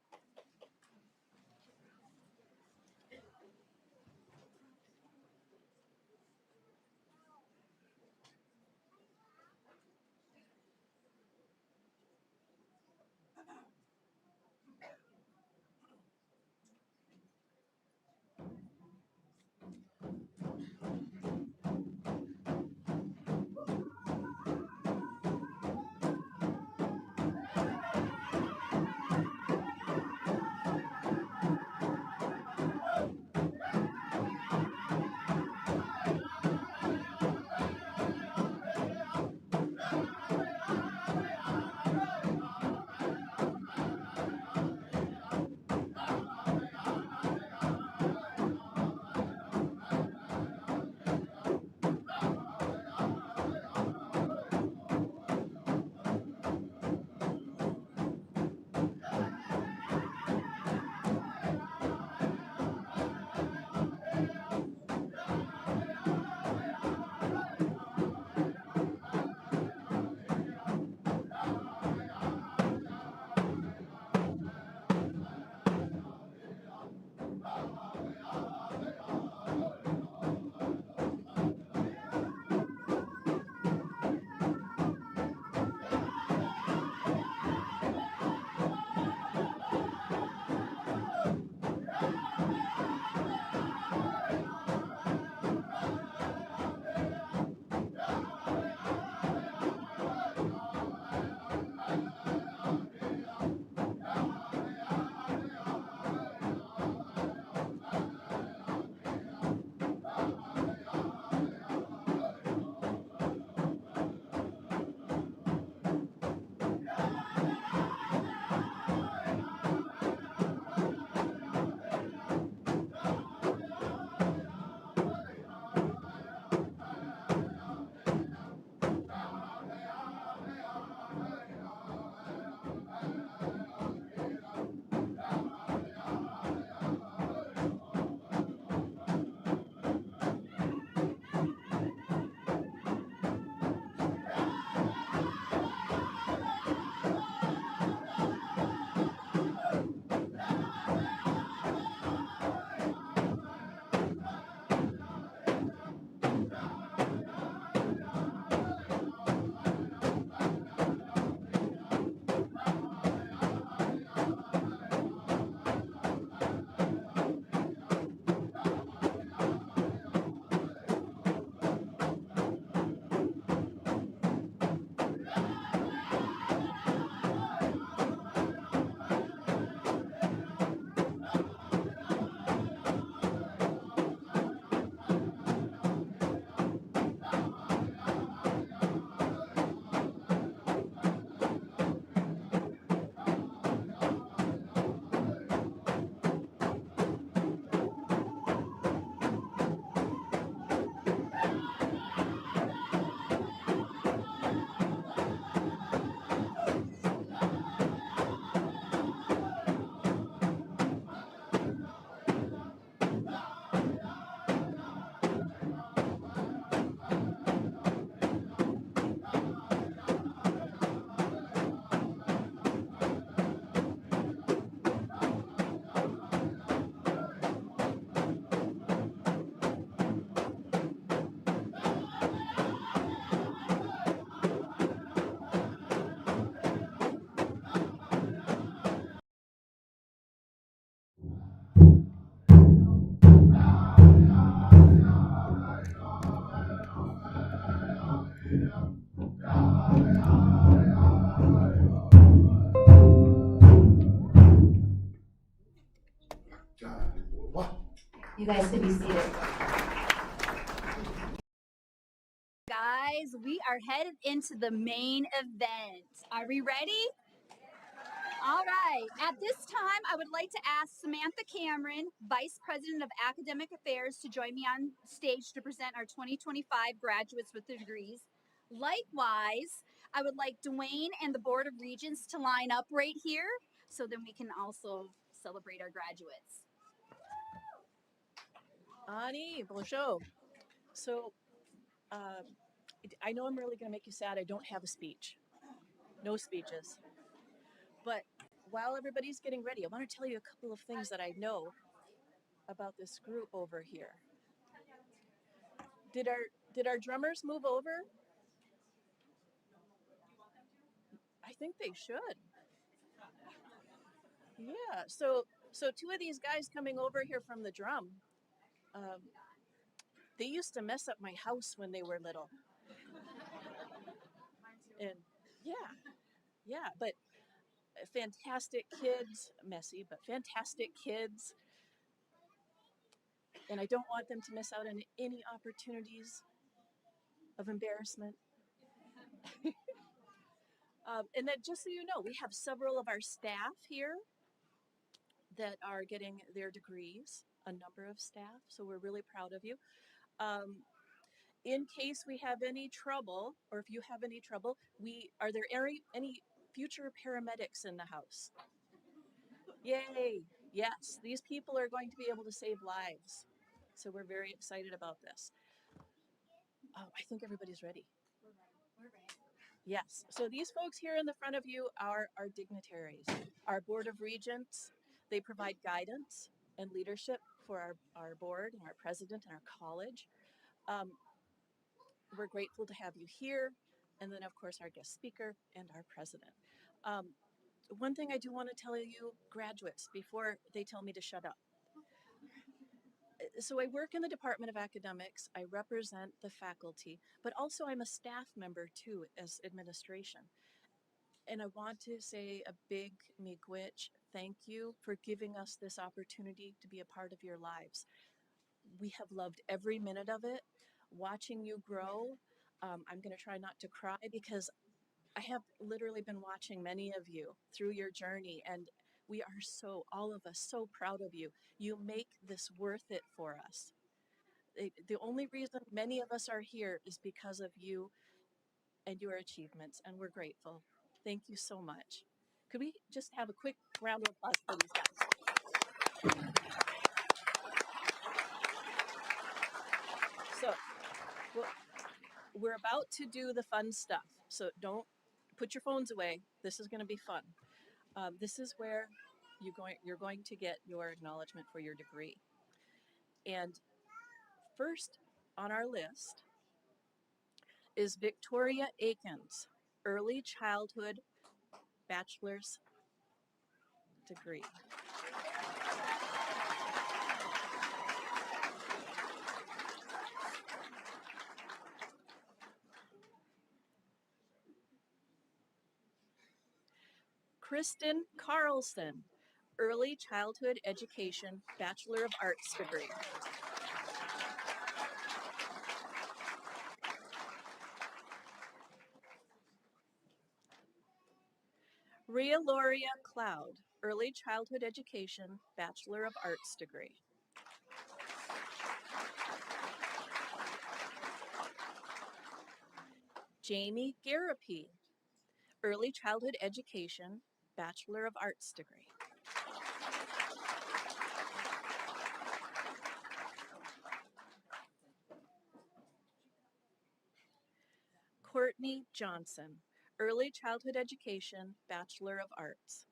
You guys can be seated. Guys, we are headed into the main event. Are we ready? All right. At this time, I would like to ask Samantha Cameron, Vice President of Academic Affairs, to join me on stage to present our 2025 graduates with their degrees. Likewise, I would like Dwayne and the Board of Regents to line up right here so then we can also celebrate our graduates. Ani, bonjour. So, I know I'm really going to make you sad. I don't have a speech. No speeches. But while everybody's getting ready, I want to tell you a couple of things that I know about this group over here. Did our drummers move over? I think they should. Yeah. So two of these guys coming over here from the drum, they used to mess up my house when they were little. And yeah, but fantastic kids, messy, but fantastic kids. And I don't want them to miss out on any opportunities of embarrassment. And then just so you know, we have several of our staff here that are getting their degrees, a number of staff, so we're really proud of you. In case we have any trouble, or if you have any trouble, are there any future paramedics in the house? Yay! Yes, these people are going to be able to save lives. So we're very excited about this. Oh, I think everybody's ready. Yes. So these folks here in the front of you are our dignitaries, our Board of Regents. They provide guidance and leadership for our board and our president and our college. We're grateful to have you here. And then, of course, our guest speaker and our president. One thing I do want to tell you, graduates, before they tell me to shut up. So I work in the Department of Academics. I represent the faculty, but also I'm a staff member too as administration. And I want to say a big miigwech thank you for giving us this opportunity to be a part of your lives. We have loved every minute of it, watching you grow. I'm going to try not to cry because I have literally been watching many of you through your journey, and we are all of us, so proud of you. You make this worth it for us. The only reason many of us are here is because of you and your achievements, and we're grateful. Thank you so much. Could we just have a quick round of applause for these guys? So we're about to do the fun stuff. So don't put your phones away. This is going to be fun. This is where you're going to get your acknowledgement for your degree. And first on our list is Victoria Akins, Early Childhood Bachelor's degree. Kristen Carlson, Early Childhood Education, Bachelor of Arts degree. Ria Loria Cloud, Early Childhood Education, Bachelor of Arts degree. Jamie Garapi, Early Childhood Education, Bachelor of Arts degree. Courtney Johnson, Early Childhood Education, Bachelor of Arts.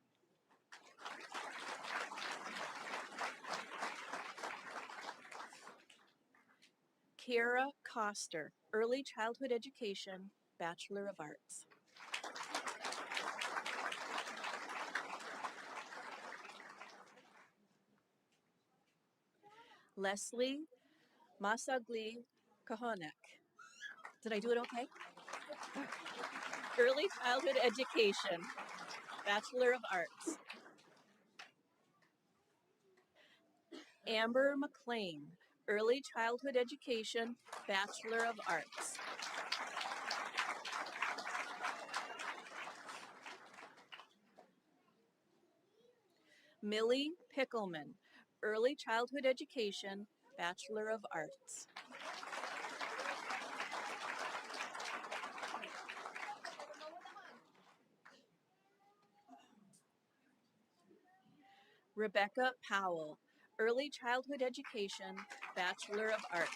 Kara Coster, Early Childhood Education, Bachelor of Arts. Leslie Masagli Kahonek. Did I do it okay? Early Childhood Education, Bachelor of Arts. Amber McLean, Early Childhood Education, Bachelor of Arts. Millie Pickleman, Early Childhood Education, Bachelor of Arts. Rebecca Powell, Early Childhood Education, Bachelor of Arts.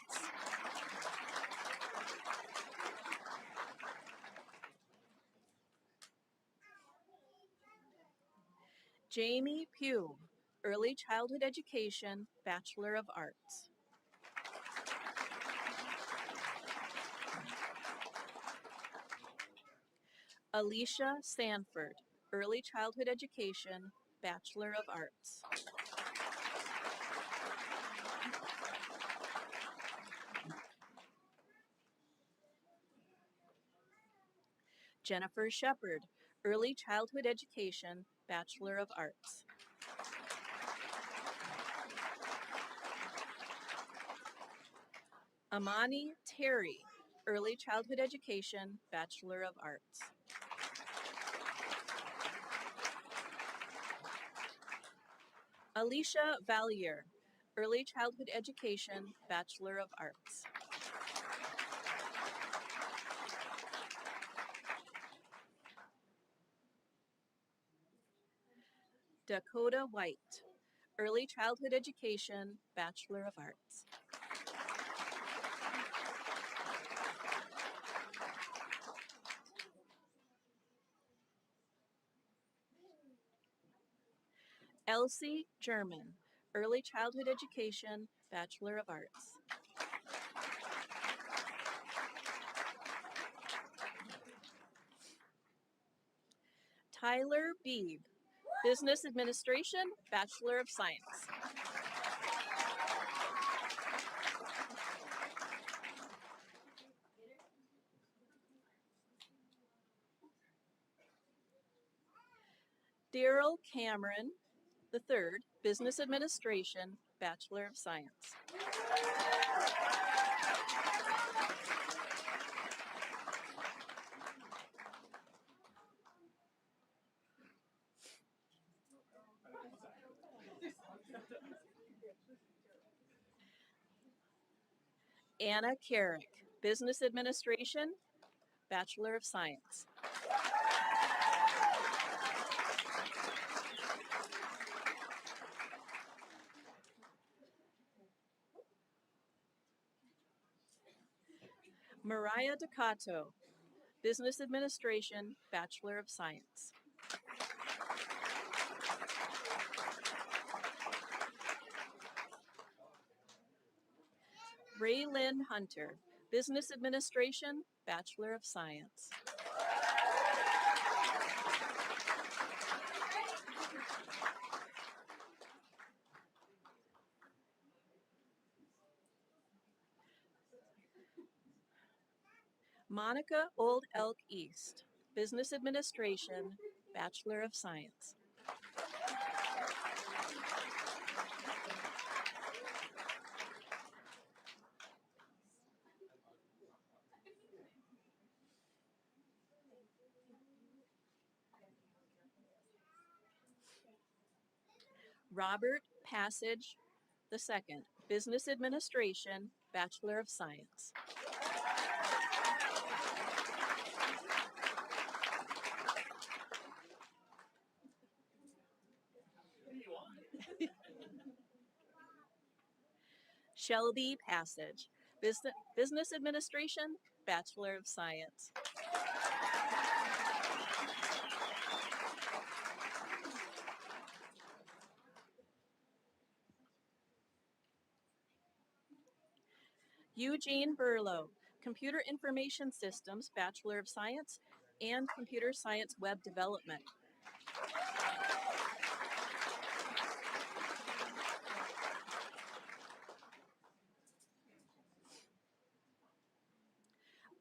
Jamie Pugh, Early Childhood Education, Bachelor of Arts. Alicia Sanford, Early Childhood Education, Bachelor of Arts. Jennifer Shepard, Early Childhood Education, Bachelor of Arts. Amani Terry, Early Childhood Education, Bachelor of Arts. Alicia Valier, Early Childhood Education, Bachelor of Arts. Dakota White, Early Childhood Education, Bachelor of Arts. Elsie German, Early Childhood Education, Bachelor of Arts. Tyler Beebe, Business Administration, Bachelor of Science. Daryl Cameron III, Business Administration, Bachelor of Science. Anna Carrick, Business Administration, Bachelor of Science. Mariah Ducato, Business Administration, Bachelor of Science. Raylyn Hunter, Business Administration, Bachelor of Science. Monica Old Elk East, Business Administration, Bachelor of Science. Robert Passage II, Business Administration, Bachelor of Science. Shelby Passage, Business Administration, Bachelor of Science. Eugene Burlow, Computer Information Systems, Bachelor of Science, and Computer Science Web Development.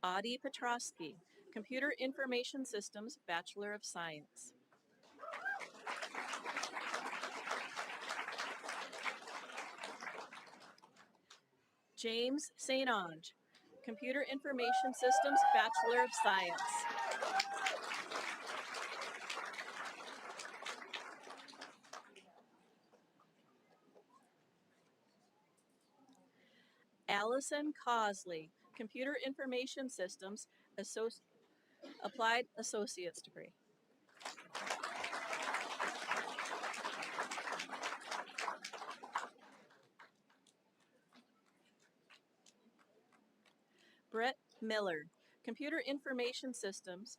Adi Petrosky, Computer Information Systems, Bachelor of Science. James St. Ange, Computer Information Systems, Bachelor of Science. Allison Cosley, Computer Information Systems, Applied Associate's degree. Brett Miller, Computer Information Systems,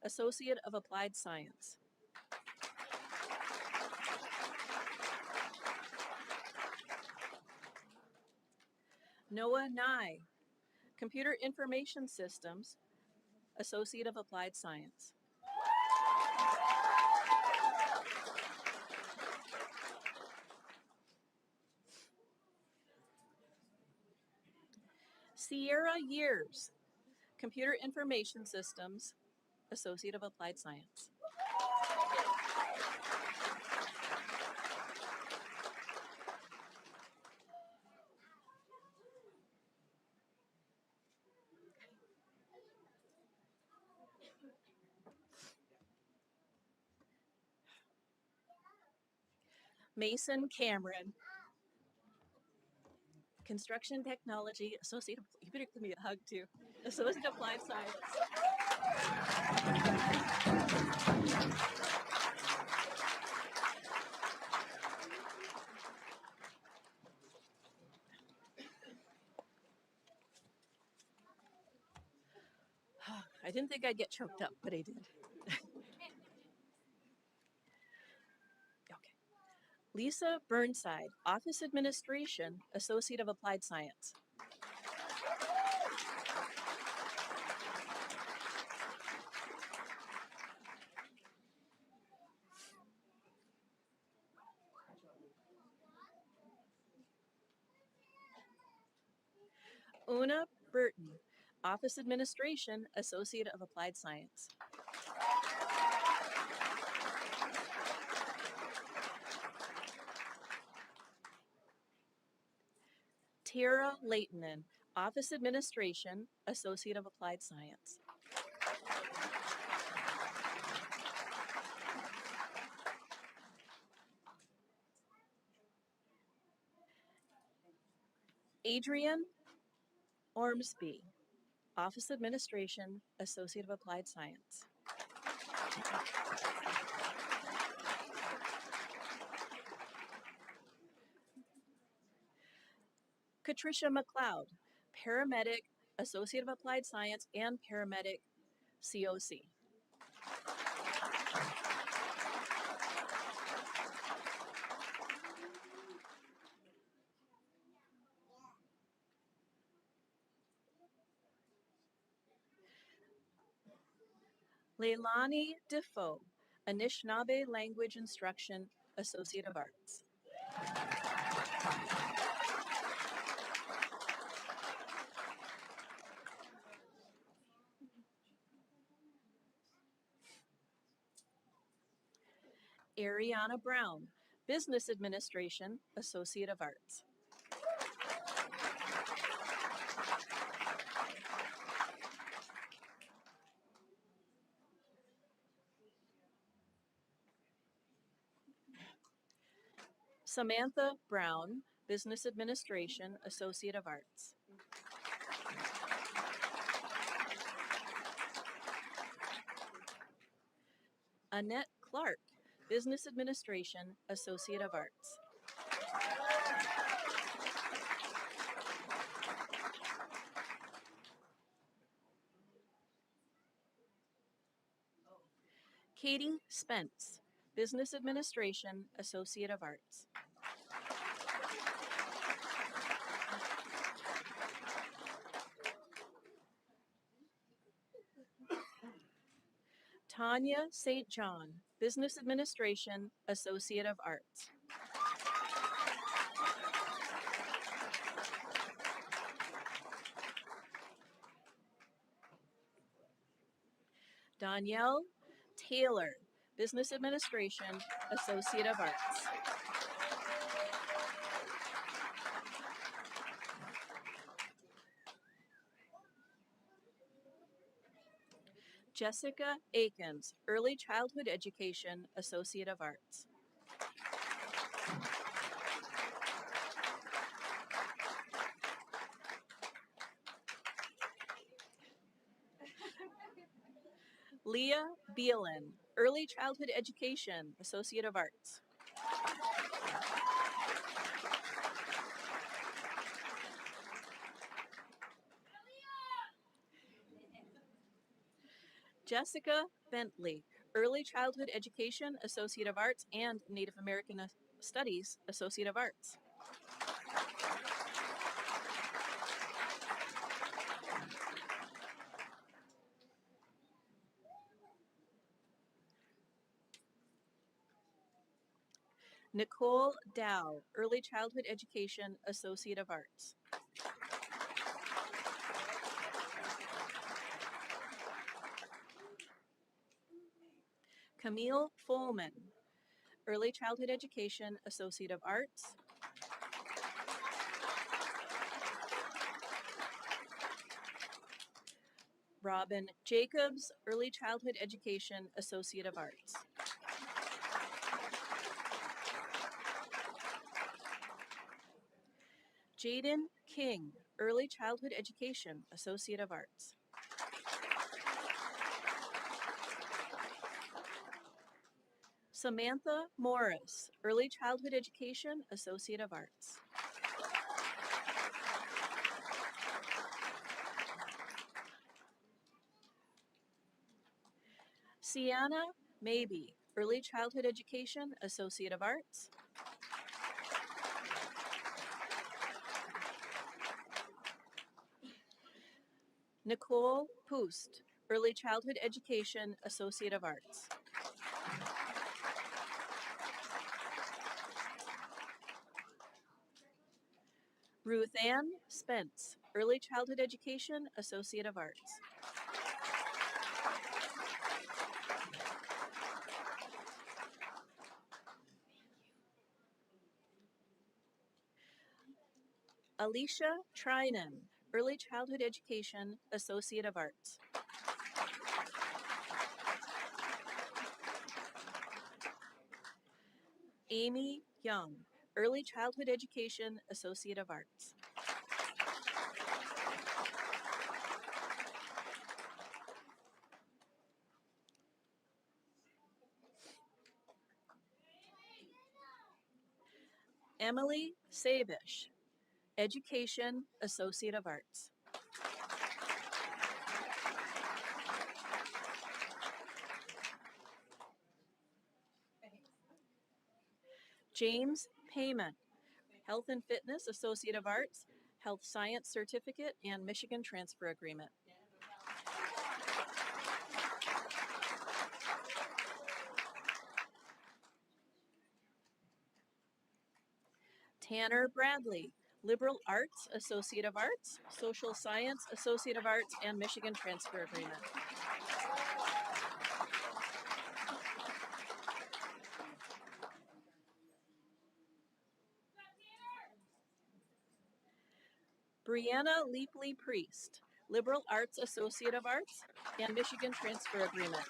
Associate of Applied Science. Noah Nye, Computer Information Systems, Associate of Applied Science. Sierra Years, Computer Information Systems, Associate of Applied Science. Mason Cameron, Construction Technology, Associate of, you better give me a hug too, Associate of Applied Science. I didn't think I'd get choked up, but I did. Okay. Lisa Burnside, Office Administration, Associate of Applied Science. Una Burton, Office Administration, Associate of Applied Science. Tara Leightonen, Office Administration, Associate of Applied Science. Adrian Ormsby, Office Administration, Associate of Applied Science. Katricia McLeod, Paramedic, Associate of Applied Science, and Paramedic COC. Leilani Defoe, Anishinaabe Language Instruction, Associate of Arts. Ariana Brown, Business Administration, Associate of Arts. Samantha Brown, Business Administration, Associate of Arts. Annette Clark, Business Administration, Associate of Arts. Katie Spence, Business Administration, Associate of Arts. Tanya St. John, Business Administration, Associate of Arts. Danielle Taylor, Business Administration, Associate of Arts. Jessica Akins, Early Childhood Education, Associate of Arts. Leah Beelin, Early Childhood Education, Associate of Arts. Jessica Bentley, Early Childhood Education, Associate of Arts, and Native American Studies, Associate of Arts. Nicole Dow, Early Childhood Education, Associate of Arts. Camille Folman, Early Childhood Education, Associate of Arts. Robin Jacobs, Early Childhood Education, Associate of Arts. Jaden King, Early Childhood Education, Associate of Arts. Samantha Morris, Early Childhood Education, Associate of Arts. Sienna Maybe, Early Childhood Education, Associate of Arts. Nicole Poost, Early Childhood Education, Associate of Arts. Ruth Ann Spence, Early Childhood Education, Associate of Arts. Alicia Trinan, Early Childhood Education, Associate of Arts. Amy Young, Early Childhood Education, Associate of Arts. Emily Sabish, Education, Associate of Arts. James Payment, Health and Fitness, Associate of Arts, Health Science Certificate, and Michigan Transfer Agreement. Tanner Bradley, Liberal Arts, Associate of Arts, Social Science, Associate of Arts, and Michigan Transfer Agreement. Brianna Leapley Priest, Liberal Arts, Associate of Arts, and Michigan Transfer Agreement.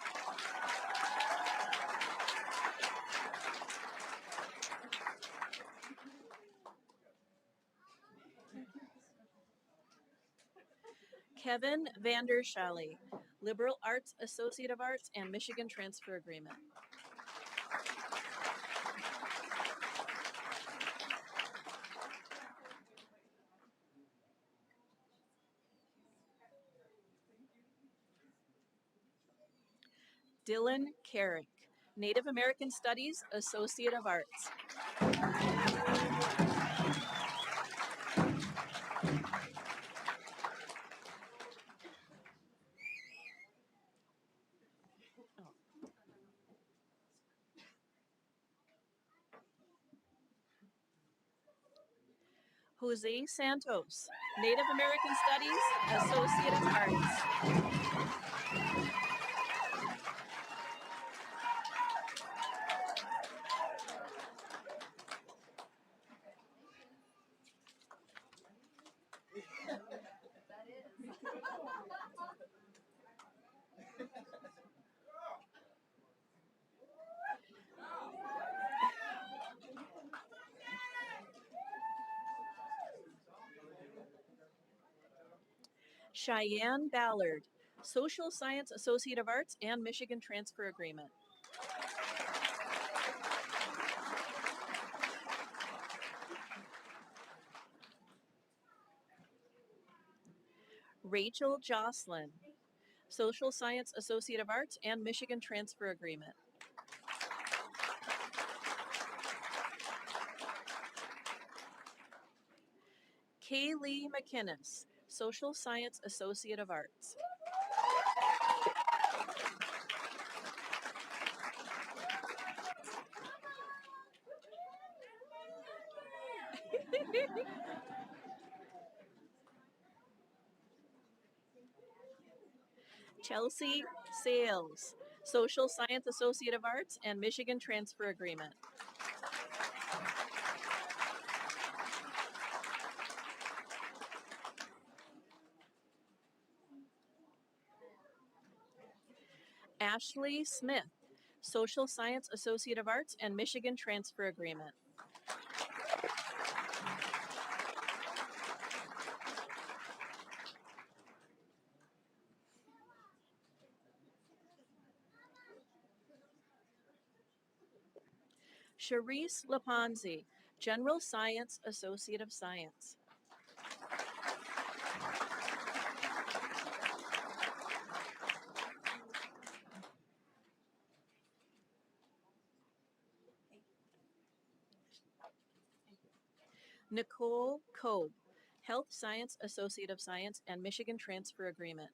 Kevin Vandershally, Liberal Arts, Associate of Arts, and Michigan Transfer Agreement. Dylan Carrick, Native American Studies, Associate of Arts. Jose Santos, Native American Studies, Associate of Arts. Cheyenne Ballard, Social Science Associate of Arts and Michigan Transfer Agreement. Rachel Jocelyn, Social Science Associate of Arts and Michigan Transfer Agreement. Kaylee McInnes, Social Science Associate of Arts. Chelsea Sales, Social Science Associate of Arts and Michigan Transfer Agreement. Ashley Smith, Social Science Associate of Arts and Michigan Transfer Agreement. Charisse Laponzi, General Science Associate of Science. Nicole Kobe, Health Science Associate of Science and Michigan Transfer Agreement.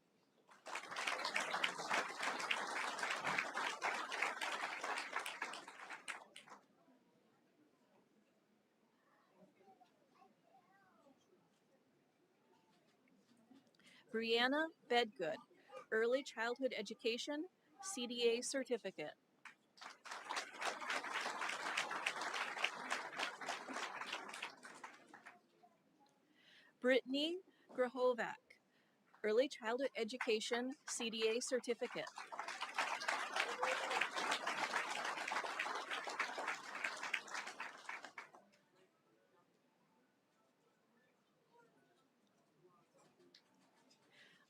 Brianna Bedgood, Early Childhood Education, CDA Certificate. Brittany Grahovac, Early Childhood Education, CDA Certificate.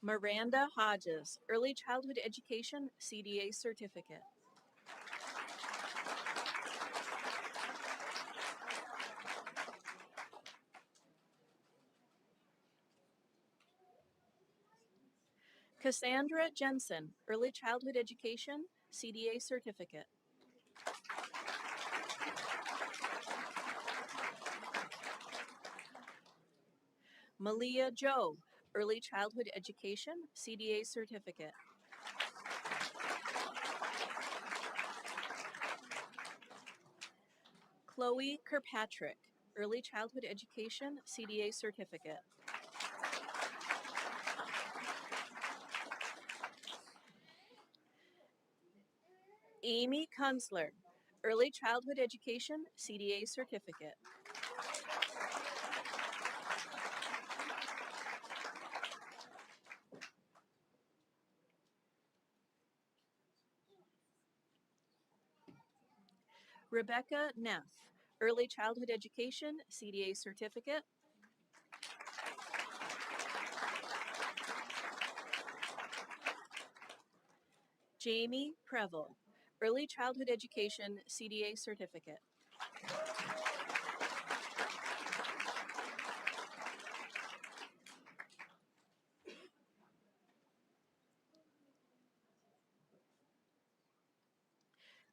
Miranda Hodges, Early Childhood Education, CDA Certificate. Cassandra Jensen, Early Childhood Education, CDA Certificate. Malia Joe, Early Childhood Education, CDA Certificate. Chloe Kirkpatrick, Early Childhood Education, CDA Certificate. Amy Kunzler, Early Childhood Education, CDA Certificate. Rebecca Neff, Early Childhood Education, CDA Certificate. Jamie Preble, Early Childhood Education, CDA Certificate.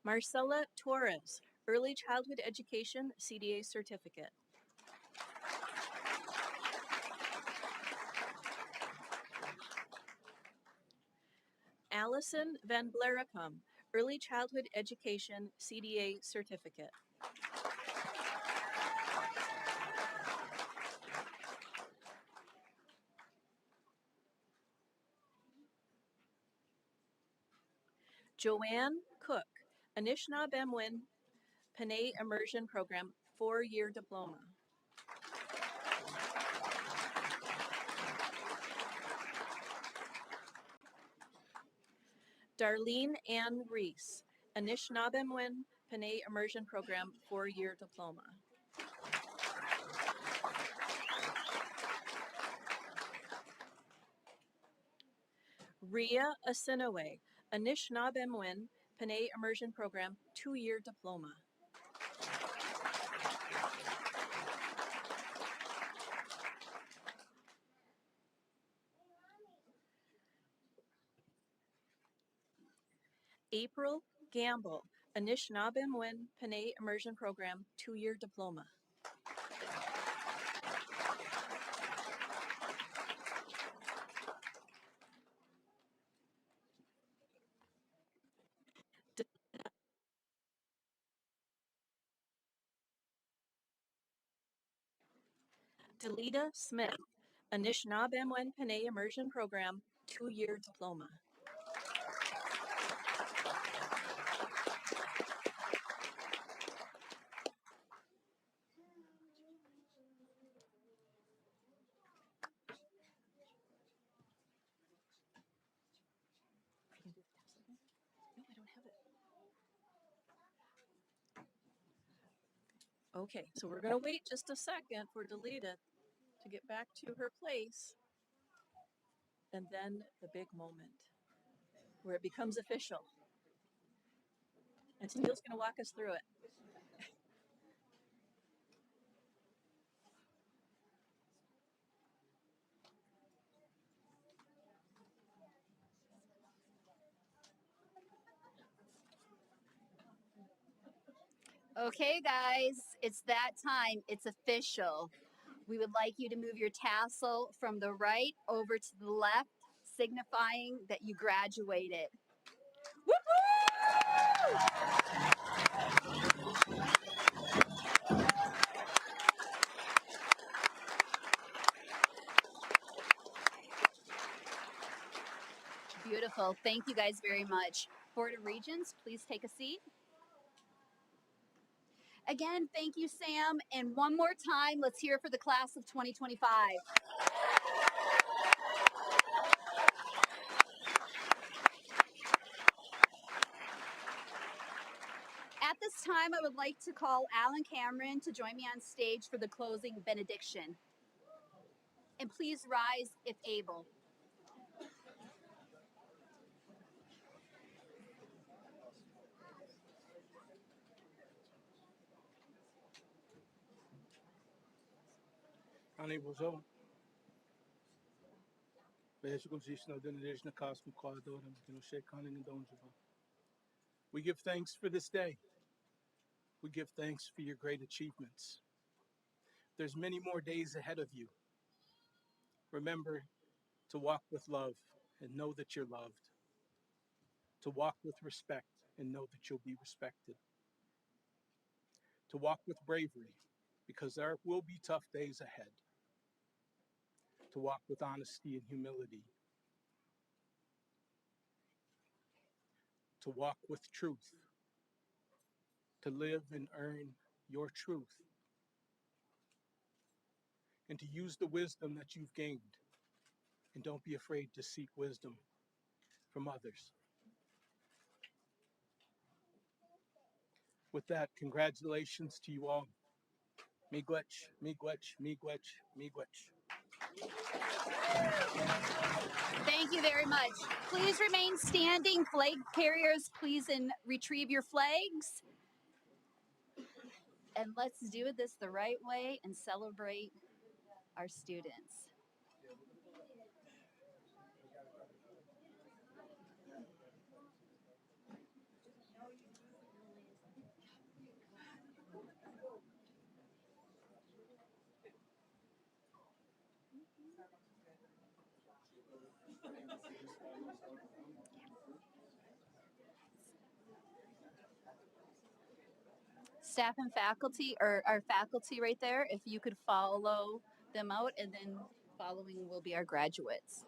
Marcela Torres, Early Childhood Education, CDA Certificate. Allison Van Blericum, Early Childhood Education, CDA Certificate. Joanne Cook, Anishinaabemowin Panay Immersion Program, 4-year diploma. Darlene Ann Reese, Anishinaabemowin Panay Immersion Program 4-year diploma. Ria Asinowe, Anishinaabemowin Panay Immersion Program 2-year diploma. April Gamble, Anishinaabemowin Panay Immersion Program 2-year diploma. Delita Smith, Anishinaabemowin Panay Immersion Program 2-year diploma. No, I don't have it. Okay, so we're going to wait just a second for Delita to get back to her place. And then the big moment where it becomes official. And Teal's going to walk us through it. Okay, guys, it's that time. It's official. We would like you to move your tassel from the right over to the left, signifying that you graduated. Woo-hoo! Beautiful. Thank you guys very much. Board of Regents, please take a seat. Again, thank you, Sam. And one more time, let's hear for the class of 2025. At this time, I would like to call Alan Cameron to join me on stage for the closing benediction. And please rise if able. Ani bozo. Beijo consiste na denidez na casa com coadora, que no shekani and donjava. We give thanks for this day. We give thanks for your great achievements. There's many more days ahead of you. Remember to walk with love and know that you're loved. To walk with respect and know that you'll be respected. To walk with bravery because there will be tough days ahead. To walk with honesty and humility. To walk with truth. To live and earn your truth. And to use the wisdom that you've gained. And don't be afraid to seek wisdom from others. With that, congratulations to you all. Miigwech, miigwech, miigwech, miigwech. Thank you very much. Please remain standing. Flag carriers, please retrieve your flags. And let's do this the right way and celebrate our students. Staff and faculty, or our faculty right there, if you could follow them out, and then following will be our graduates.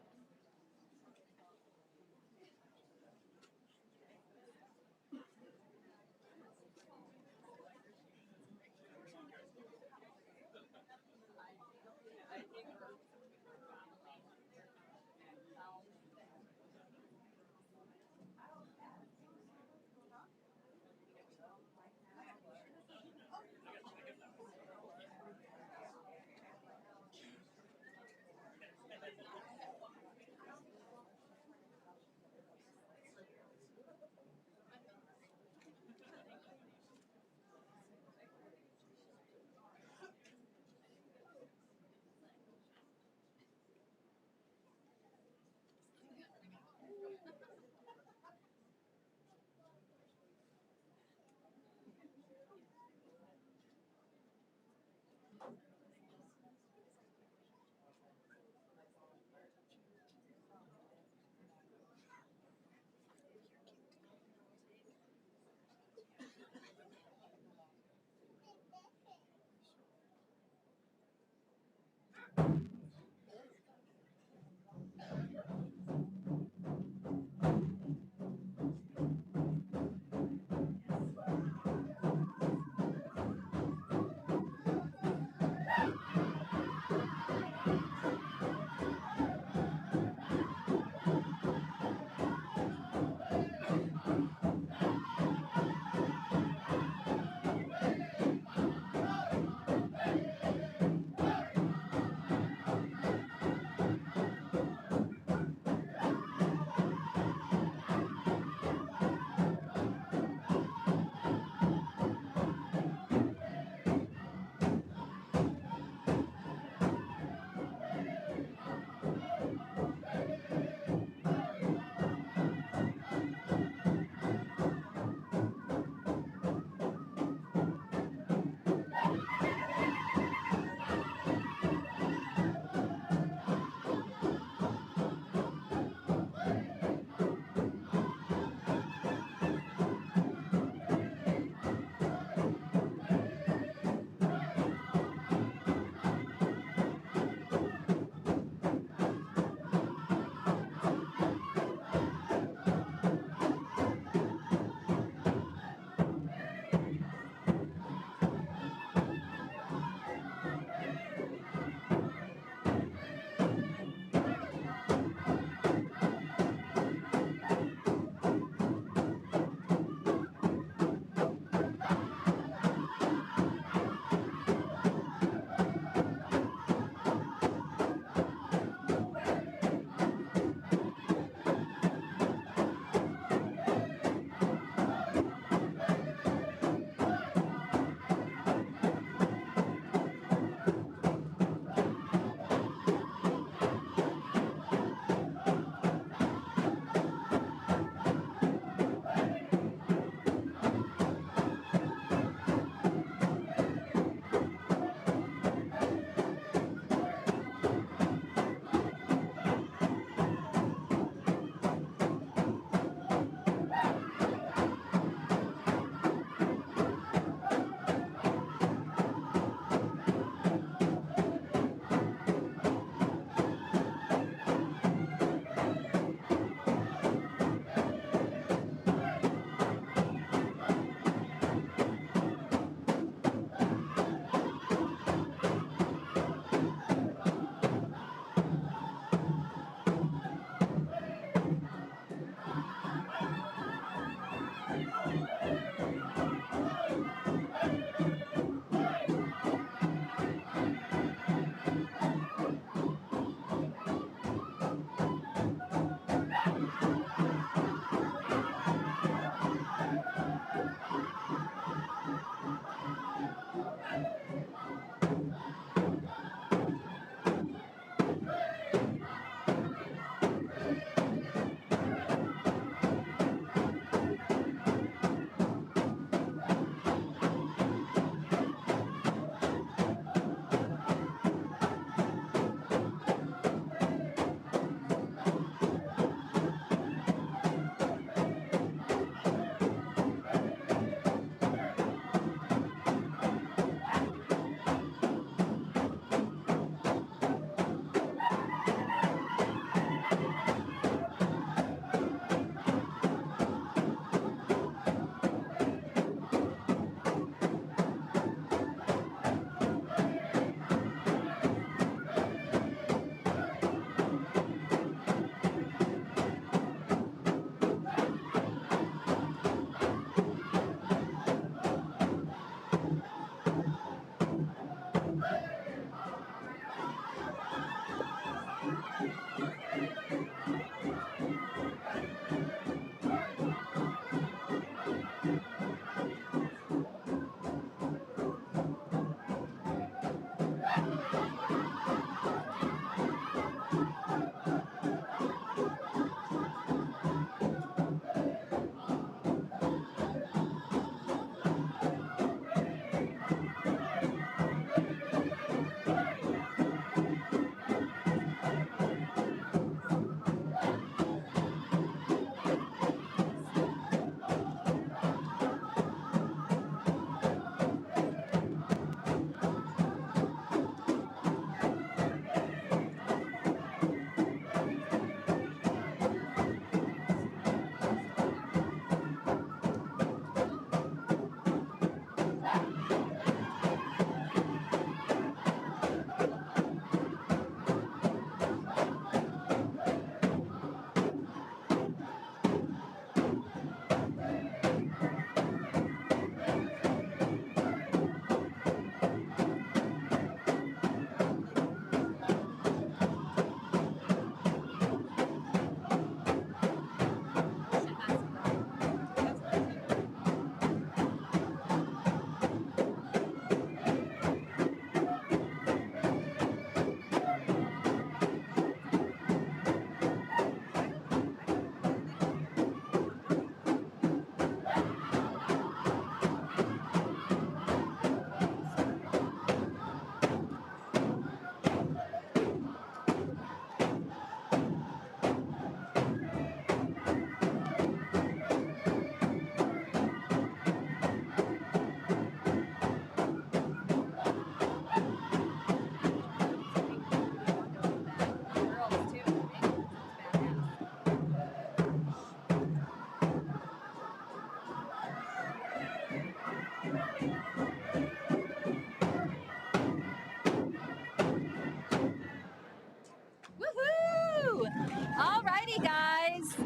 Alrighty, guys.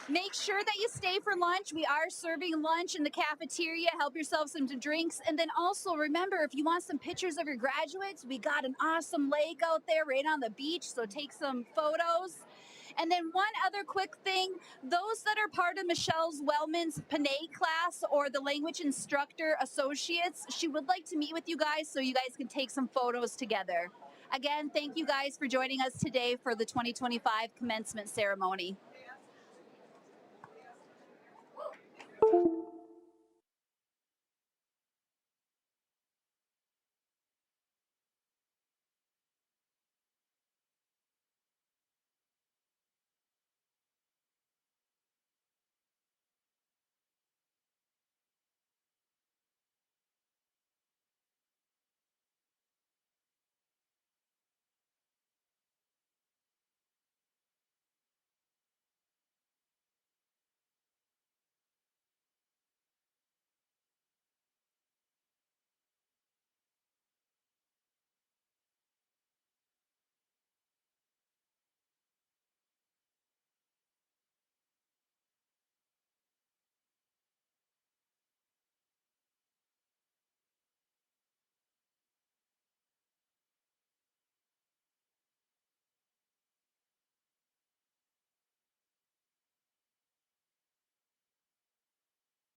Make sure that you stay for lunch. We are serving lunch in the cafeteria. Help yourself some drinks. And then also remember, if you want some pictures of your graduates, we got an awesome lake out there right on the beach. So take some photos. And then one other quick thing, those that are part of Michelle's Wellman's Panay class or the language instructor associates, she would like to meet with you guys so you guys can take some photos together. Again, thank you guys for joining us today for the 2025 commencement ceremony.